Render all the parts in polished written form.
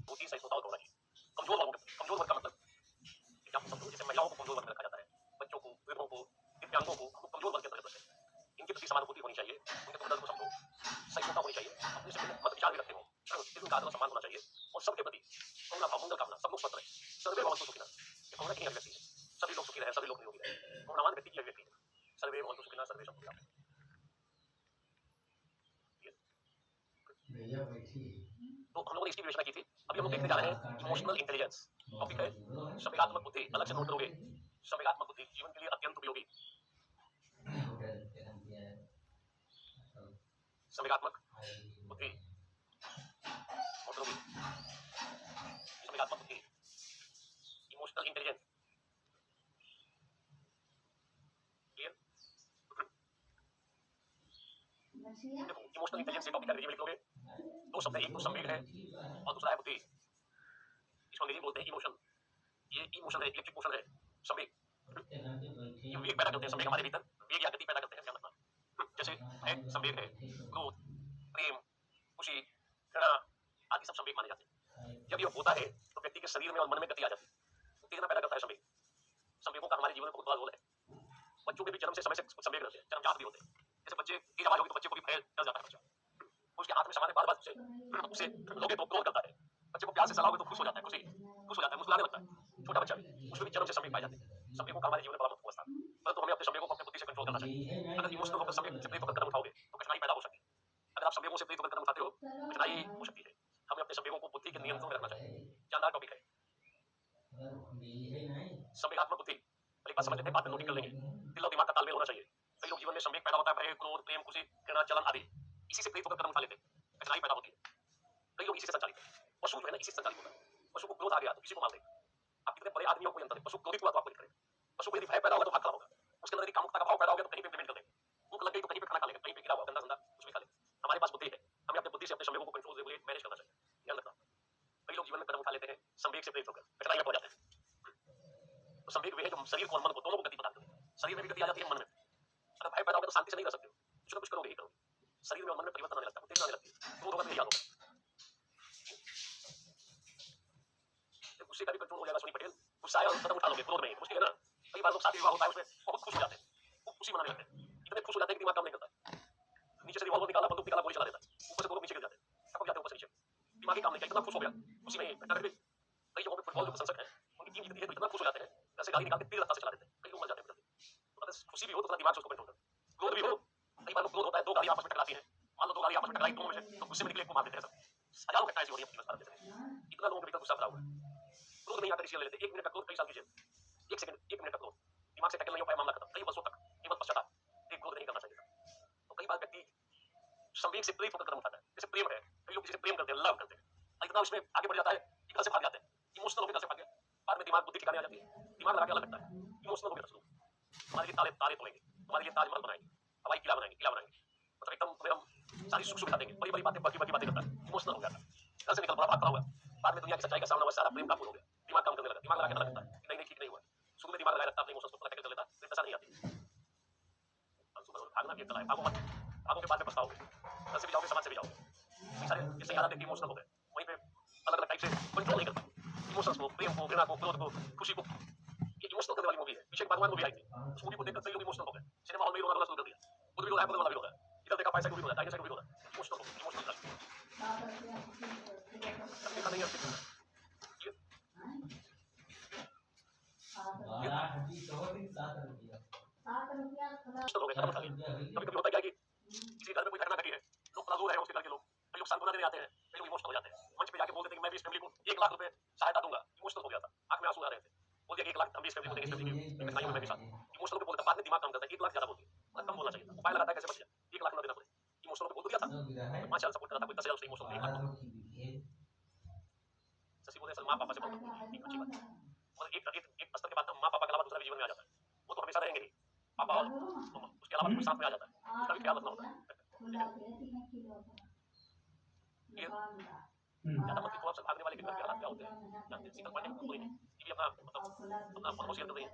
2-3 size होता होगा जी। कमजोर लोगों के कमजोर वर्ग का मतलब कि आप समझो जैसे महिलाओं को कमजोर वर्ग में रखा जाता है, बच्चों को, वृद्धों को, दिव्यांगों को हमको कमजोर वर्ग के अंतर्गत रखते हैं। इनके प्रति सहानुभूति होनी चाहिए, उनके दुख दर्द को समझो, सहिष्णुता होनी चाहिए, अपने से मत विचार भी रखते हो, इनका आदर और सम्मान होना चाहिए और सबके प्रति करुणा भाव, मंगल कामना, सब लोग स्वस्थ रहे, सर्वे भवन्तु सुखिनः। ये करुणा की अभिव्यक्ति है, सभी लोग सुखी रहे, सभी लोग निरोगी रहे, करुणावान व्यक्ति की अभिव्यक्ति है, सर्वे भवन्तु सुखिनः, सर्वे सन्तु निरामयाः। तो हम लोगों ने इसकी विवेचना की थी। अभी हम लोग देखते जा रहे हैं इमोशनल इंटेलिजेंस। टॉपिक है संवेगात्मक बुद्धि। अलग से नोट करोगे, संवेगात्मक बुद्धि जीवन के लिए अत्यंत उपयोगी। संवेगात्मक बुद्धि नोट करोगे, संवेगात्मक बुद्धि, इमोशनल इंटेलिजेंस। क्लियर? देखो इमोशनल इंटेलिजेंस से टॉपिक का रिव्यू लिख लोगे। दो शब्द है, एक तो संवेग है और दूसरा है बुद्धि। इसको अंग्रेजी में बोलते हैं इमोशन। ये इमोशन है, इलेक्ट्रिक मोशन है, संवेग। ये वेग पैदा करते हैं, संवेग हमारे भीतर वेग या गति पैदा करते हैं, ध्यान रखना। जैसे है संवेग है, क्रोध, प्रेम, खुशी, घृणा आदि सब संवेग माने जाते हैं। जब ये होता है तो व्यक्ति के शरीर में और मन में गति आ जाती है, उत्तेजना पैदा करता है संवेग। संवेगों का हमारे जीवन में बहुत बड़ा रोल है। बच्चों के भी जन्म से समय से संवेग रहते हैं, जन्मजात भी होते हैं। जैसे बच्चे तेज आवाज होगी तो बच्चे को भी भय डर जाता है बच्चा, उसके हाथ में सामान बार बार उसे लोगे तो क्रोध करता है। बच्चे को प्यार से सलाहोगे तो खुश हो जाता है, खुश हो जाता है, मुस्कुराने लगता है। छोटा बच्चा भी, उसमें भी जन्म से संवेग पाए जाते हैं। संवेगों का हमारे जीवन में बड़ा महत्व है, परंतु हमें अपने संवेगों को अपनी बुद्धि से कंट्रोल करना चाहिए। अगर इमोशनल होकर संवेग से प्रेरित होकर कदम उठाओगे तो कठिनाई पैदा हो सकती है। अगर आप संवेगों से प्रेरित होकर कदम उठाते हो तो कठिनाई हो सकती है। हमें अपने संवेगों को बुद्धि के नियंत्रण में रखना चाहिए। जानदार टॉपिक है संवेगात्मक बुद्धि। पहले बात समझ लेते हैं, बाद में नोटिंग कर लेंगे। दिल और दिमाग का तालमेल होना चाहिए। कई लोग जीवन में संवेग पैदा होता है, भय, क्रोध, प्रेम, खुशी, घृणा, जलन आदि, इसी से प्रेरित होकर कदम उठा लेते हैं, कठिनाई पैदा होती है। कई लोग इसी से संचालित है। पशु जो है ना, इसी से संचालित होता है। पशु को क्रोध आ गया तो किसी को मार देगा। आप कितने बड़े आदमियों को अंतर है, पशु क्रोधित हुआ तो आपको करेगा। पशु को यदि भय पैदा होगा तो भाग खड़ा होगा, उसके अंदर यदि कामुकता का भाव पैदा हो गया तो कहीं पे इम्प्लीमेंट कर देगा। भूख लग गई तो कहीं पे खाना खा लेगा, कहीं पे गिरा हुआ गंदा गंदा कुछ भी खा लेगा। हमारे पास बुद्धि है, हमें अपनी बुद्धि से अपने संवेगों को कंट्रोल रेगुलेट मैनेज करना चाहिए, ध्यान रखना। कई लोग जीवन में कदम उठा लेते हैं संवेग से प्रेरित होकर, कठिनाई में पड़ जाते हैं। तो संवेग वे है जो शरीर को और मन को दोनों को गति प्रदान करते हैं। शरीर में भी गति आ जाती है, मन में। अगर भय पैदा होगा तो शांति से नहीं रह सकते हो, कुछ ना कुछ करोगे ही करोगे। शरीर में और मन में परिवर्तन आने लगता है, उत्तेजना आने लगती है, क्रोध होगा तो यही हाल होगा। गुस्से का भी कंट्रोल हो जाएगा सोनी पटेल। गुस्सा आया और कदम उठा लोगे क्रोध में, मुश्किल है ना। कई बार लोग शादी विवाह होता है उसमें बहुत खुश हो जाते हैं, खूब खुशी मनाने लगते हैं, इतने खुश हो जाते हैं कि दिमाग काम नहीं करता है। नीचे से रिवॉल्वर निकाला, बंदूक निकाला, गोली चला देता है, ऊपर से दोनों नीचे गिर जाते हैं, टपक जाते हैं ऊपर से नीचे। दिमाग ही काम नहीं करता, इतना खुश हो गया, खुशी में घटना घट गई। कई जगहों पे फुटबॉल जो प्रशंसक हैं उनकी टीम जीतती है तो इतना खुश हो जाते हैं, घर से गाड़ी निकाल के तेज रफ्तार से चला देते हैं, कई लोग मर जाते हैं। तो अगर खुशी भी हो तो थोड़ा दिमाग से उसको कंट्रोल करो। क्रोध भी हो, कई बार क्रोध होता है, दो गाड़ी आपस में टकराती है, मान लो दो गाड़ी आपस में टकराई, दोनों में से तो गुस्से में निकले को मार देते हैं सब। हजारों घटनाएं ऐसी हो रही है जीवन में, इतना लोगों के भीतर गुस्सा भरा हुआ है। क्रोध नहीं आकर इसी लेते, 1 मिनट का क्रोध कई साल की जेल, 1 सेकंड 1 मिनट का क्रोध दिमाग से टैकल नहीं हो पाया, मामला खत्म। कई वर्षों तक केवल पश्चाताप, एक क्रोध नहीं करना चाहिए था। तो कई बार व्यक्ति संवेग से प्रेरित होकर कदम उठाता है, जैसे प्रेम है, कई लोग जिसे प्रेम करते हैं, लव करते हैं, इतना उसमें आगे बढ़ जाता है कि घर से भाग जाते हैं, इमोशनल होकर घर से भाग गए, बाद में दिमाग बुद्धि ठिकाने आ जाती है, दिमाग लगा के अलग लगता है, इमोशनल हो गया लोग। तुम्हारे लिए तारे तारे तोड़ेंगे, तुम्हारे लिए ताजमहल बनाएंगे, हवाई किला बनाएंगे, मतलब एकदम तुम्हें हम सारी सुख सुविधा देंगे, बड़ी बड़ी बातें बकी बकी बातें करता है, इमोशनल हो जाता है, घर से निकल पड़ा, भाग खड़ा हुआ, बाद में दुनिया की सच्चाई का सामना हुआ, सारा प्रेम का फूल हो गया, दिमाग काम करने लगा, दिमाग लगा के अलग लगता है कि नहीं ठीक नहीं हुआ। शुरू में दिमाग लगाए रखता है, अपने इमोशंस को पता टैकल कर लेता है, फिर दशा नहीं आती। भागना भी एक कला है, भागो मत, भागो के बाद में पछताओगे, घर से भी जाओगे, समाज से भी जाओगे। कई सारे जैसे याद आते हैं कि इमोशनल हो गए, वहीं पे अलग अलग टाइप से कंट्रोल नहीं करता इमोशंस को, प्रेम को, घृणा को, क्रोध को, खुशी को। ये इमोशनल करने वाली मूवी है, पीछे एक भगवान मूवी आई थी, उस मूवी को देखकर कई लोग इमोशनल हो गए, सिनेमा हॉल में रोना शुरू कर दिया, खुद भी रो रहा है, बगल वाला भी रो रहा है, इधर देखा पैसा भी रो रहा है, दाहिने साइड भी रो रहा है, इमोशनल हो गए, इमोशनल देखा नहीं है। कभी कभी होता क्या है कि किसी घर में कोई घटना घटी है, लोग थोड़ा रो रहे हैं, उसके घर के लोग, कई लोग सांत्वना देने आते हैं, कई लोग इमोशनल हो जाते हैं, मंच पे जाके बोल देते हैं कि मैं भी इस फैमिली को 1 लाख रुपए सहायता दूंगा, इमोशनल हो गया था, आंख में आंसू आ रहे थे, बोल दिया 1 लाख हम भी इस फैमिली को देंगे, इस फैमिली की कठिनाइयों में मैं भी साथ, इमोशनल पे बोलता, बाद में दिमाग काम करता है, 1 लाख ज्यादा बोल दिया, मतलब कम बोलना चाहिए था, उपाय लगाता है कैसे बच जाए, 1 लाख ना देना पड़े, इमोशनल पे बोल दिया था, 5 साल सपोर्ट कर रहा था, कोई 10,000 से इमोशनल 1 लाख दूंगा। शशि बोले सर माँ पापा से बात करो, एक अच्छी बात है, और एक स्तर के बाद माँ पापा के अलावा दूसरा भी जीवन में आ जाता है, वो तो हमेशा रहेंगे ही, पापा और मम्मा, उसके अलावा कोई साथ में आ जाता है, उसका भी ख्याल रखना होता है। ज्यादा मत देखो, आपसे भागने वाले के घर के हालात क्या होते हैं, जानते हैं, शीतल पांडे कोई नहीं, ये भी अपना मतलब अपना मनोशियर कर रही है,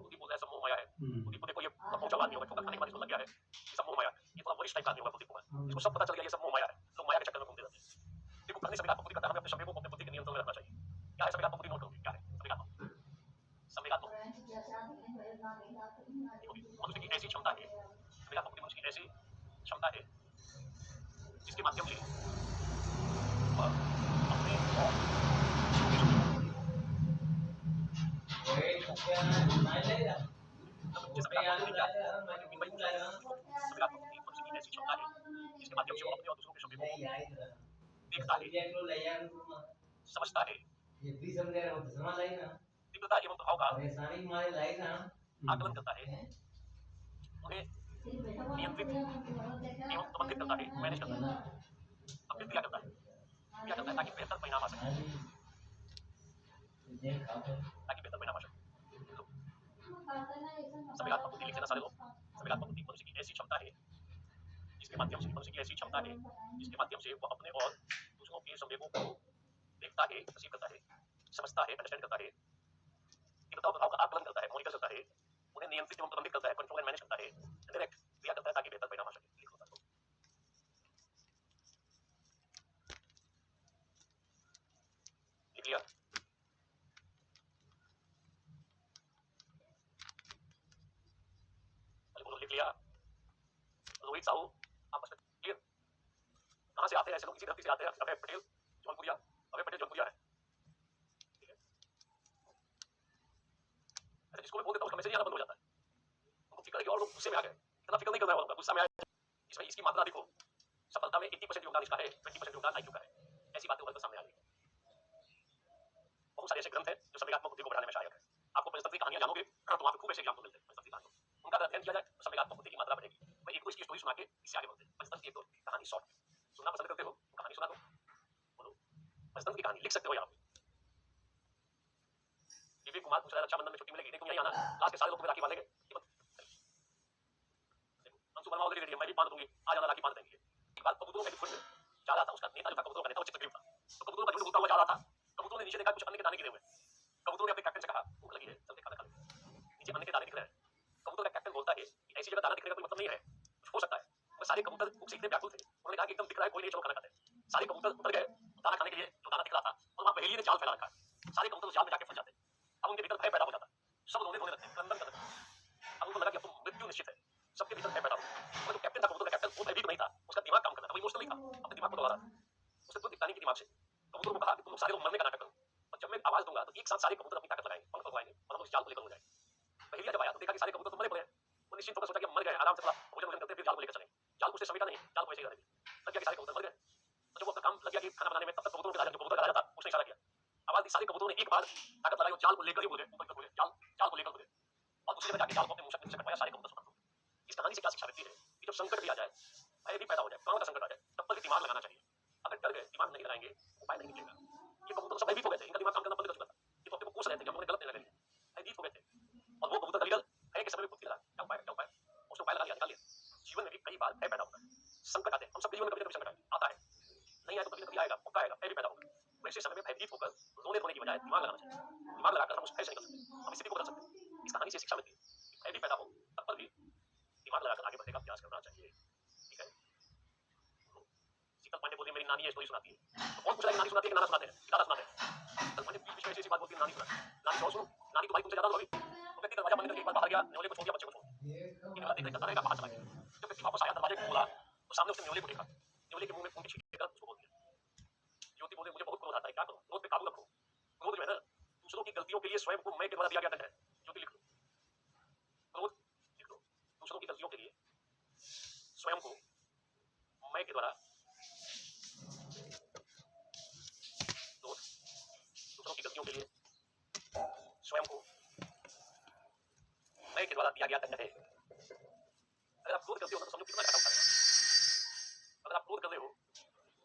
खुद ही बोल रहा है सब मोह माया है, खुद ही को देखो ये पहुंचा आदमी होगा, ठोकर खाने के बाद इसको लग गया है ये सब मोह माया है, ये थोड़ा वरिष्ठ टाइप का आदमी होगा, खुद ही को है, इसको सब पता चल गया ये सब मोह माया है, लोग माया के चक्कर में घूमते रहते हैं। देखो मन में संवेगात्मक बुद्धि करता है, हमें अपने संवेगों को अपनी बुद्धि के नियंत्रण में रखना चाहिए। क्या है संवेगात्मक बुद्धि? नोट करोगे क्या है संवेगात्मक? संवेगात्मक देखोगे मनुष्य की ऐसी क्षमता है, संवेगात्मक बुद्धि मनुष्य की ऐसी क्षमता है जिसके माध्यम से वह अपने और संवेगात्मक बुद्धि मनुष्य की ऐसी क्षमता है जिसके माध्यम से वो अपने और दूसरों के संवेगों को देखता है, समझता है, तीव्रता एवं प्रभाव का आकलन करता है, उन्हें नियंत्रित एवं प्रबंधित करता है, मैनेज करता है। अब फिर क्या करता है? क्या करता है ताकि बेहतर परिणाम आ सके, ताकि बेहतर परिणाम आ सके। तो संवेगात्मक बुद्धि लिख लेना सारे लोग। संवेगात्मक बुद्धि मनुष्य की ऐसी क्षमता है जिसके माध्यम से मनुष्य की ऐसी क्षमता है जिसके माध्यम से वह अपने और दूसरों के संवेगों को देखता है, परसीव करता है, समझता है, अंडरस्टैंड करता है, तीव्रता और प्रभाव का आकलन करता है, मॉनिटर करता है, उन्हें नियंत्रित एवं प्रबंधित करता है, कंट्रोल एंड मैनेज करता है, डायरेक्ट क्रिया करता है ताकि बेहतर परिणाम आ सके। लिख लो सारे लोग। लिख लिया? बोलो लिख लिया? रोहित साहू आपस में क्लियर? कहाँ से आते हैं ऐसे लोग? इसी धरती से आते हैं। अभय पटेल जौनपुरिया, अभय पटेल जौनपुरिया है। ठीक है, अच्छा जिसको मैं बोल देता हूँ उसका मैसेज आना बंद हो जाता है। उनको फिक्र है कि और लोग गुस्से में आ गए, इतना फिक्र नहीं कर रहा है, गुस्सा में आया। इसमें इसकी मात्रा देखो, सफलता में 80% योगदान इसका है, 20% योगदान आईक्यू का है। ऐसी बातें उभर कर सामने आ रही है। बहुत सारे ऐसे ग्रंथ हैं जो संवेगात्मक बुद्धि को बढ़ाने में सहायक है। आपको पंचतंत्र की कहानियां जानोगे तो वहां पे खूब ऐसे एग्जाम्पल मिलते हैं पंचतंत्र की कहानियों। उनका अगर अध्ययन किया जाए तो संवेगात्मक बुद्धि की मात्रा बढ़ेगी। मैं एक दो इसकी स्टोरी सुना के इससे आगे बढ़ते हैं। पंचतंत्र की एक दो कहानी शॉर्ट सुनना पसंद करते हो? कहानी सुना दो, बोलो। पंचतंत्र की कहानी लिख सकते हो यहाँ पे। विवेक कुमार पूछ रहा है रक्षाबंधन में छुट्टी मिलेगी? नहीं, तुम यहीं आना, क्लास के सारे लोग तुम्हें राखी बांधेंगे। अंशु वर्मा ऑलरेडी रेडी है, मैं भी बांध दूंगी, आ जाना, राखी बांध देंगे। एक बार कबूतरों का झुंड जा रहा था, उसका नेता जो था कबूतरों का नेता वो चित्रग्रीव था। तो कबूतरों का झुंड उड़ता हुआ जा रहा था। कबूतरों ने नीचे देखा कुछ अन्न के दाने गिरे हुए। कबूतरों ने अपने कैप्टन से कहा भूख लगी है, चलते खाना खा ले। नीचे अन्न के दाने दिख रहे हैं। कबूतर का कैप्टन बोलता है कि ऐसी जगह दाना दिखने का कोई मतलब नहीं है, कुछ हो सकता है। और सारे कबूतर भूख से इतने व्याकुल थे, उन्होंने कहा कि एकदम दिख रहा है, कोई नहीं, चलो खाना खाते हैं। सारे कबूतर उतर गए दाना खाने के लिए जो दाना दिख रहा था, और वहां पहेली ने जाल फैला रखा है। सारे कबूतर उस जाल में जाके फंस जाते हैं। अब उनके भीतर भय पैदा हो जाता है, सब रोने धोने लगते हैं, क्रंदन करते हैं। अब उनको लगा कि अब तो मृत्यु निश्चित है, सबके भीतर भय पैदा हो। और जो कैप्टन था कबूतर का कैप्टन, वो भयभीत नहीं था, उसका दिमाग काम कर रहा था, वो इमोशनल नहीं था, अपने दिमाग को दौड़ा रहा था। उसने खुद दिखता नहीं कि दिमाग से कबूतरों को कहा कि तुम लोग सारे लोग मरने का नाटक करो, और जब मैं आवाज दूंगा तो एक साथ सारे कबूतर अपनी ताकत लगाएंगे, पंख फैलाएंगे और हम उस जाल को लेकर उड़ जाएंगे। पहले जब आया तो देखा कि सारे कबूतर तो मरे पड़े हैं। वो निश्चिंत होकर सोचा कि हम मर गए, आराम से थोड़ा भोजन वोजन करते फिर जाल को लेकर चलेंगे। जाल को उसने समेटा नहीं, जाल को ऐसे ही रहने दिया। लग गया कि सारे कबूतर मर गए। तो जब वो अपना काम लग गया कि खाना बनाने में, तब तक कबूतरों के राजा जो कबूतर का राजा था उसने इशारा किया, आवाज दी, सारे कबूतरों ने एक बार ताकत लगाई और जाल को लेकर ही उड़ गए, ऊपर की तरफ उड़ गए, जाल को लेकर उड़ गए। और दूसरी जगह जाके जाल को अपने मुंह से कटवाया, सारे कबूतर स्वतंत्र हो गए। इस कहानी से क्या शिक्षा मिलती है कि जब संकट भी आ जाए, भय भी पैदा हो जाए, प्राणों का संकट आ जाए, तब पर भी दिमाग लगाना चाहिए। अगर डर गए, दिमाग नहीं लगाएंगे, उपाय नहीं निकलेगा। ये कबूतर सब भयभीत हो गए थे, इनका दिमाग काम करना बंद कर चुका था। ये तो अपने को कोस रहे थे कि हम लोगों ने गलत निर्णय ले लिया, भयभीत हो गए थे। और वो कबूतर दलील भय के समय में बुद्धि लगा, क्या उपाय, क्या उपाय, उसने उपाय लगा लिया, निकाल लिया। जीवन में भी कई बार भय पैदा होता है, संकट आते हैं, हम सबके जीवन में कभी ना कभी संकट आता है, नहीं आए तो कभी ना कभी आएगा, पक्का आएगा, भय भी पैदा होगा। वैसे समय में भयभीत होकर रोने धोने की बजाय दिमाग लगाना चाहिए। दिमाग लगाकर हम उस भय से निकल सकते हैं, हम स्थिति को बदल सकते हैं। इस कहानी से शिक्षा मिलती है कि भय भी पैदा हो तब पर भी दिमाग लगाकर आगे बढ़ने का प्रयास करना चाहिए। ठीक है, शीतल पांडे बोलती है मेरी नानी ये स्टोरी सुनाती है। तो कौन पूछ रहा है कि नानी सुनाती है कि नाना सुनाते हैं? दादा सुनाते हैं। शीतल पांडे बीच बीच में ऐसी बात बोलती है, नानी सुनाती है। नानी और सुनो, नानी तो भाई तुमसे ज्यादा तो अभी। तो व्यक्ति दरवाजा बंद करके एक बार बाहर गया, न्योले को छोड़ दिया, बच्चे को छोड़ दिया। ये वाला देख देख करता रहेगा, बाहर चला गया। जब व्यक्ति वापस आया, दरवाजे को खोला तो सामने उसने न्योले को देखा। न्योले के मुंह में खून की छींटे लेकर उसको बोल दिया। ज्योति बोले मुझे बहुत क्रोध आता है, क्या करूं? क्रोध पे काबू रखो। क्रोध जो है ना, दूसरों की गलतियों के लिए स्वयं को मैं के द्वारा दिया गया दंड है। ज्योति लिख लो, क्रोध लिख लो, दूसरों की गलतियों के लिए स्वयं को मैं के द्वारा, दूसरों की गलतियों के लिए स्वयं को मैं के द्वारा दिया गया दंड है। अगर आप क्रोध करते हो तो समझो कितना घाटा उठाएगा। अगर आप क्रोध कर रहे हो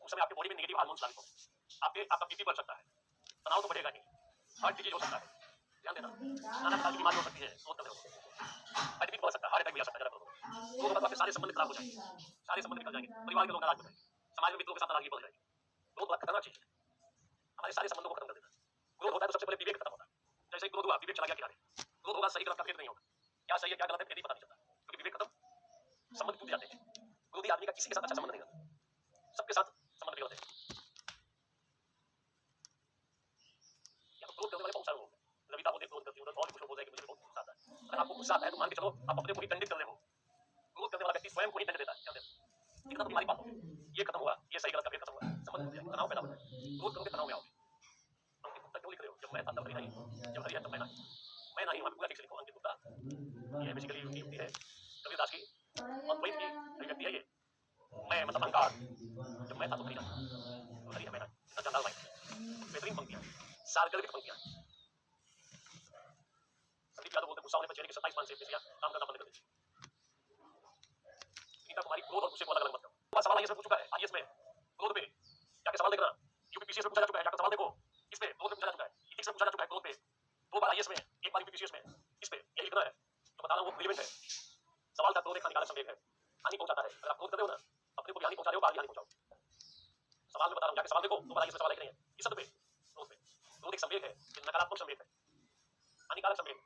उस समय आपके बॉडी में नेगेटिव हार्मोन्स लागू होंगे, आपका बीपी बढ़ सकता है, तनाव तो बढ़ेगा नहीं, हार्ट डिजीज हो सकता है, ध्यान देना, नाना प्रकार की बीमारी हो सकती है क्रोध कर रहे हो, डायबिटीज बढ़ सकता है, हार्ट अटैक भी आ सकता है अगर क्रोध होगा तो आपके सारे संबंध खराब हो जाएंगे, सारे संबंध निकल जाएंगे, परिवार के लोग नाराज हो जाएंगे, समाज में मित्रों के साथ नाराजगी बढ़ जाएगी। क्रोध बड़ा खतरनाक चीज है, हमारे सारे संबंधों को खत्म कर देता है। क्रोध होता है तो सबसे पहले विवेक खत्म होता है। जैसे ही क्रोध हुआ, विवेक चला गया किनारे। क्रोध होगा, सही गलत का भेद नहीं होगा, क्या सही है क्या गलत है भेद ही पता नहीं चलता, क्योंकि विवेक खत्म, संबंध टूट जाते हैं। क्रोधी आदमी का किसी के साथ अच्छा संबंध नहीं रहता, सबके साथ संबंध बिगड़ते हैं। गुस्सा आता है तो मान के चलो आप अपने को ही दंडित कर रहे हो। क्रोध करने वाला व्यक्ति स्वयं को ही दंड देता है। क्या इतना तो तुम्हारी बात हो, ये खत्म हुआ, ये सही गलत का भेद खत्म हुआ, समझ में आ गया, तनाव पैदा होता है, क्रोध करोगे तनाव में आओगे। अंकित गुप्ता क्यों लिख रहे हो? जब मैं था तब हरि नहीं, जब हरि है तब मैं नहीं, मैं नहीं, वहां पूरा ठीक से लिखो अंकित गुप्ता। ये बेसिकली युक्ति है कबीरदास की, अद्वैत की अभिव्यक्ति है ये। मैं मतलब अहंकार, जब मैं था तो हरि नहीं, तो हरि है मैं नहीं, इतना जंजाल नहीं। बेहतरीन पंक्तियां, सार्वजनिक पंक्तियां। संदीप यादव बोलते गुस्सा होने पर चेहरे की 27 मांसपेशियां काम करना बंद कर देती। गीता कुमारी क्रोध और गुस्से को अलग अलग मत करो। सवाल आईएएस में पूछ चुका है, आईएएस में क्रोध पे जाके सवाल देखना, यूपीपीसीएस में पूछा जा चुका है, जाकर सवाल देखो, इस पे क्रोध में पूछा जा चुका है, इथिक्स में पूछा जा चुका है क्रोध पे, 2 बार आईएएस में, 1 बार यूपीपीसीएस में, इस पे यही लिखना है। तो बता रहा हूं वो रिलेवेंट है। सवाल का क्रोध एक हानिकारक संवेग है, हानि पहुंचाता है। अगर आप क्रोध कर रहे हो ना, अपने को भी हानि पहुंचा रहे हो, बाहर भी हानि पहुंचाओ। सवाल में बता रहा हूं, जाके सवाल देखो, 2 बार आईएएस में सवाल लिख रहे हैं, इस शब्द पे, क्रोध पे। क्रोध एक संवेग है, नकारात्मक संवेग है, हानिकारक संवेग,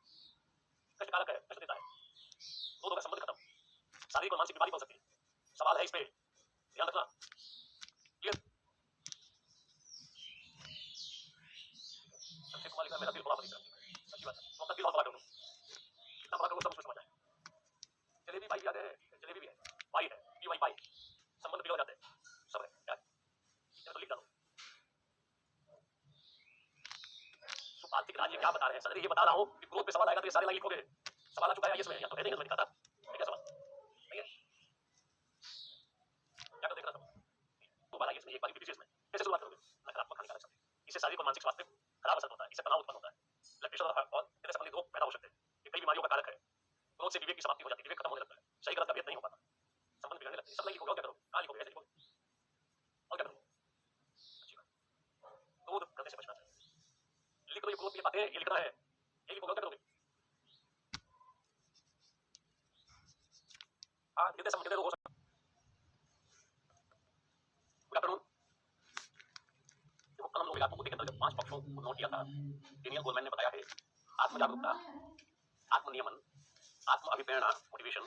कष्टकारक है, कष्ट देता है। क्रोध का संबंध खत्म, शारीरिक और मानसिक बीमारी बन सकती है। सवाल है इस पे, ध्यान रखना। क्लियर? अक्षय कुमार लिखा मेरा दिल बड़ा बड़ी तरफ अच्छी बात है, तो अपना दिल और बड़ा कर दो, कितना बड़ा करो सब उसमें समझ आए। जलेबी भाई याद है, जलेबी भी है, भाई है, पी वाई भाई, संबंध बिगड़ जाते हैं, सब है क्या है, तो लिख डालो। सुपार्थिक राज्य क्या बता रहे हैं सर? ये बता रहा हूँ कि क्रोध पे सवाल आएगा तो ये सारे लाइन लिखोगे। सवाल आ चुका है आईएएस में, या तो कह देंगे तो मैं लिखा था, है क्या सवाल? नहीं है, क्या कर देखना सब, 2 बार आईएएस में, 1 बार यूपीपीसीएस में, कैसे शुरुआत करोगे? नकारात्मक हानिकारक संवेग, इससे शारीरिक और मानसिक स्वास्थ्य खराब असर होता है, इससे तनाव उत्पन्न होता है, ब्लड प्रेशर और हृदय संबंधी रोग पैदा हो सकते हैं, ये कई बीमारियों का कारक है। क्रोध से विवेक की समाप्ति हो जाती है, विवेक खत्म होने लगता है, सही गलत का भेद नहीं हो पाता, संबंध बिगड़ने लगते हैं। सब नहीं लिखोगे और क्या करोगे? कहां लिखोगे? ऐसे लिखोगे और क्या करोगे? अच्छी बात, क्रोध करने से बचना चाहिए। लिख दो ये क्रोध की बातें, ये लिखना है, ये लिखोगे और क्या करोगे? हाँ, हृदय संबंधी रोग हो सकता है। Good afternoon. देखो कल हम लोग विराट बुद्धि के अंतर्गत 5 पक्षों को नोट किया था। डेनियल गोलमैन ने बताया है आत्म जागरूकता, आत्म नियमन, आत्म अभिप्रेरणा मोटिवेशन,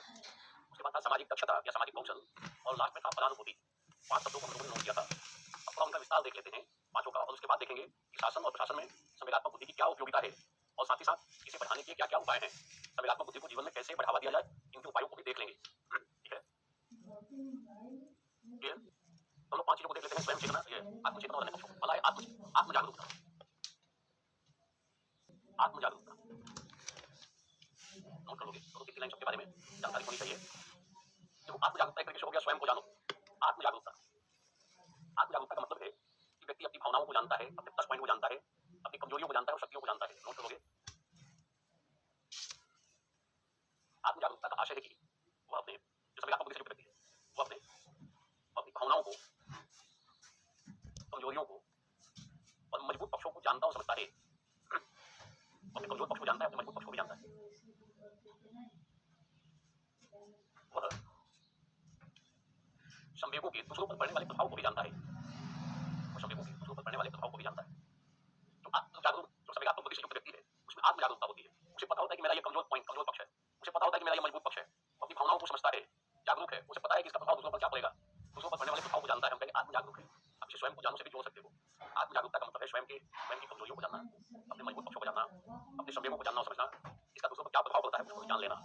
उसके बाद था सामाजिक दक्षता या सामाजिक कौशल, और लास्ट में था पदानुभूति। 5 शब्दों को हम लोगों ने नोट किया था। अब थोड़ा उनका विस्तार देख लेते हैं 5 का, और उसके बाद देखेंगे कि शासन और प्रशासन में संवेगात्मक बुद्धि की क्या उपयोगिता है, और साथ ही साथ इसे बढ़ाने के क्या क्या उपाय हैं, संवेगात्मक बुद्धि को जीवन में कैसे बढ़ावा दिया जाए, इनके उपायों को भी देख लेंगे। ठीक है, क्लियर? हम लोग 5 चीजों को देख लेते हैं। स्वयं चेतना, ये आत्मचेतना और अन्य पक्षों को। पहला है आत्म जागरूकता। आत्म जागरूकता नोट कर लोगे, तो 3 लाइन सबके बारे में जानकारी होनी चाहिए। देखो आत्म जागरूकता एक तरीके से हो गया स्वयं को जानो। आत्म जागरूकता, आत्म जागरूकता का मतलब है कि व्यक्ति अपनी भावनाओं को जानता है, अपने प्लस पॉइंट को जानता है, अपनी कमजोरियों को जानता है और शक्तियों को जानता है। नोट करोगे, आत्म जागरूकता का आशय है कि वह अपने जो संवेगात्मक बुद्धि से युक्त व्यक्ति है, वो अपनी भावनाओं को, कमजोरियों को और मजबूत पक्षों को जानता और समझता है। अपने कमजोर पक्ष को जानता है, अपने मजबूत पक्ष को भी जानता है। वह संवेगों के दूसरों पर पड़ने वाले प्रभाव को भी जानता है, और संवेगों के दूसरों पर पड़ने वाले प्रभाव को भी जानता है। जो आत्म जागरूक, जो संवेगात्मक बुद्धि से युक्त व्यक्ति है, उसमें आत्म जागरूकता होती है। उसे पता होता है कि मेरा ये कमजोर पॉइंट, कमजोर पक्ष है, उसे पता होता है कि मेरा ये मजबूत पक्ष है, वो अपनी भावनाओं को समझता है, जागरूक है, उसे पता है कि इसका प्रभाव दूसरों पर क्या पड़ेगा, दूसरों पर पड़ने वाले प्रभाव को जानता है। हम कहेंगे आत्म जागरूक है। आप इसे स्वयं को जानने से भी जोड़ सकते हो। आत्म जागरूकता का मतलब है स्वयं की कमजोरियों को जानना, अपने मजबूत पक्षों को जानना, अपने संवेगों को जानना और समझना, इसका दूसरों पर क्या प्रभाव पड़ता है उसको जान लेना।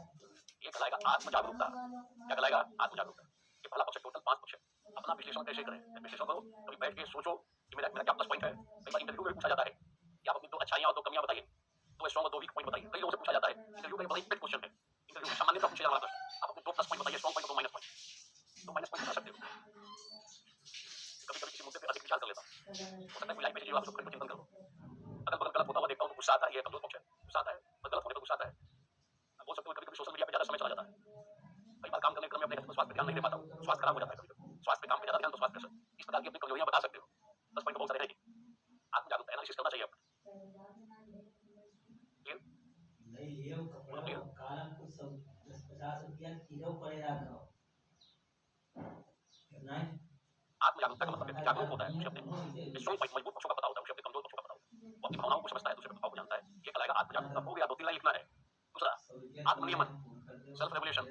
ये कहलाएगा आत्म जागरूकता। क्या कहलाएगा? आत्म जागरूकता। ये पहला पक्ष, टोटल 5 पक्ष है। अपना विश्लेषण कैसे करें? विश्लेषण करो, कभी बैठ के सोचो कि मेरा क्या प्लस पॉइंट है। कई बार इंटरव्यू में पूछा जाता है कि आप अपनी 2 अच्छाइयां और 2 कमियां बताइए, 2 स्ट्रॉन्ग और 2 वीक पॉइंट बताइए। कई लोगों से पूछा जाता है इंटरव्यू में, बड़ा एक क्वेश्चन है इंटरव्यू में, सामान्यतः पूछा जाने वाला प्रश्न। आप अपने 2 प्लस पॉइंट बताइए, स्ट्रॉन्ग पॉइंट और 2 माइनस पॉइंट। 2 माइनस पॉइंट बता सकते हो। कभी कभी किसी मुद्दे पे अधिक विचार कर लेता हूं, हो सकता है कोई लाइफ में चीजें आप उसको चिंतन करो। अगल बगल गलत होता हुआ देखता हूं तो गुस्सा आता है, ये कमजोर पक्ष है, गुस्सा आता है, और गलत होने पर गुस्सा आता है। बोल सकते हो कभी कभी सोशल मीडिया पे ज्यादा समय चला जाता है। कई बार काम करने के क्रम में अपने स्वास्थ्य पे ध्यान नहीं दे पाता हूँ, स्वास्थ्य खराब हो जाता है। कभी स्वास्थ्य पे काम पे ज्यादा ध्यान तो स्वास्थ्य कैसे, इस प्रकार की अपनी कमजोरियां बता सकते हो। 10 पॉइंट बहुत सारे हैं। आत्म जागरूकता एनालिसिस करना चाहिए आपको। क्लियर? नहीं ये कपड़ा काला कुछ सब 50 रुपया किलो पड़ेगा करो नहीं। आत्म जागरूकता का मतलब व्यक्ति जागरूक होता है, उसे अपने स्ट्रॉन्ग पॉइंट, मजबूत पक्षों का पता होता है, उसे अपने कमजोर पक्षों का पता होता है, वो अपनी भावनाओं को समझता है, दूसरे प्रभाव को जानता है। ये कहलाएगा आत्म जागरूकता। हो गया, 2-3 लाइन लिखना है। दूसरा आत्मनियमन, सेल्फ रेगुलेशन।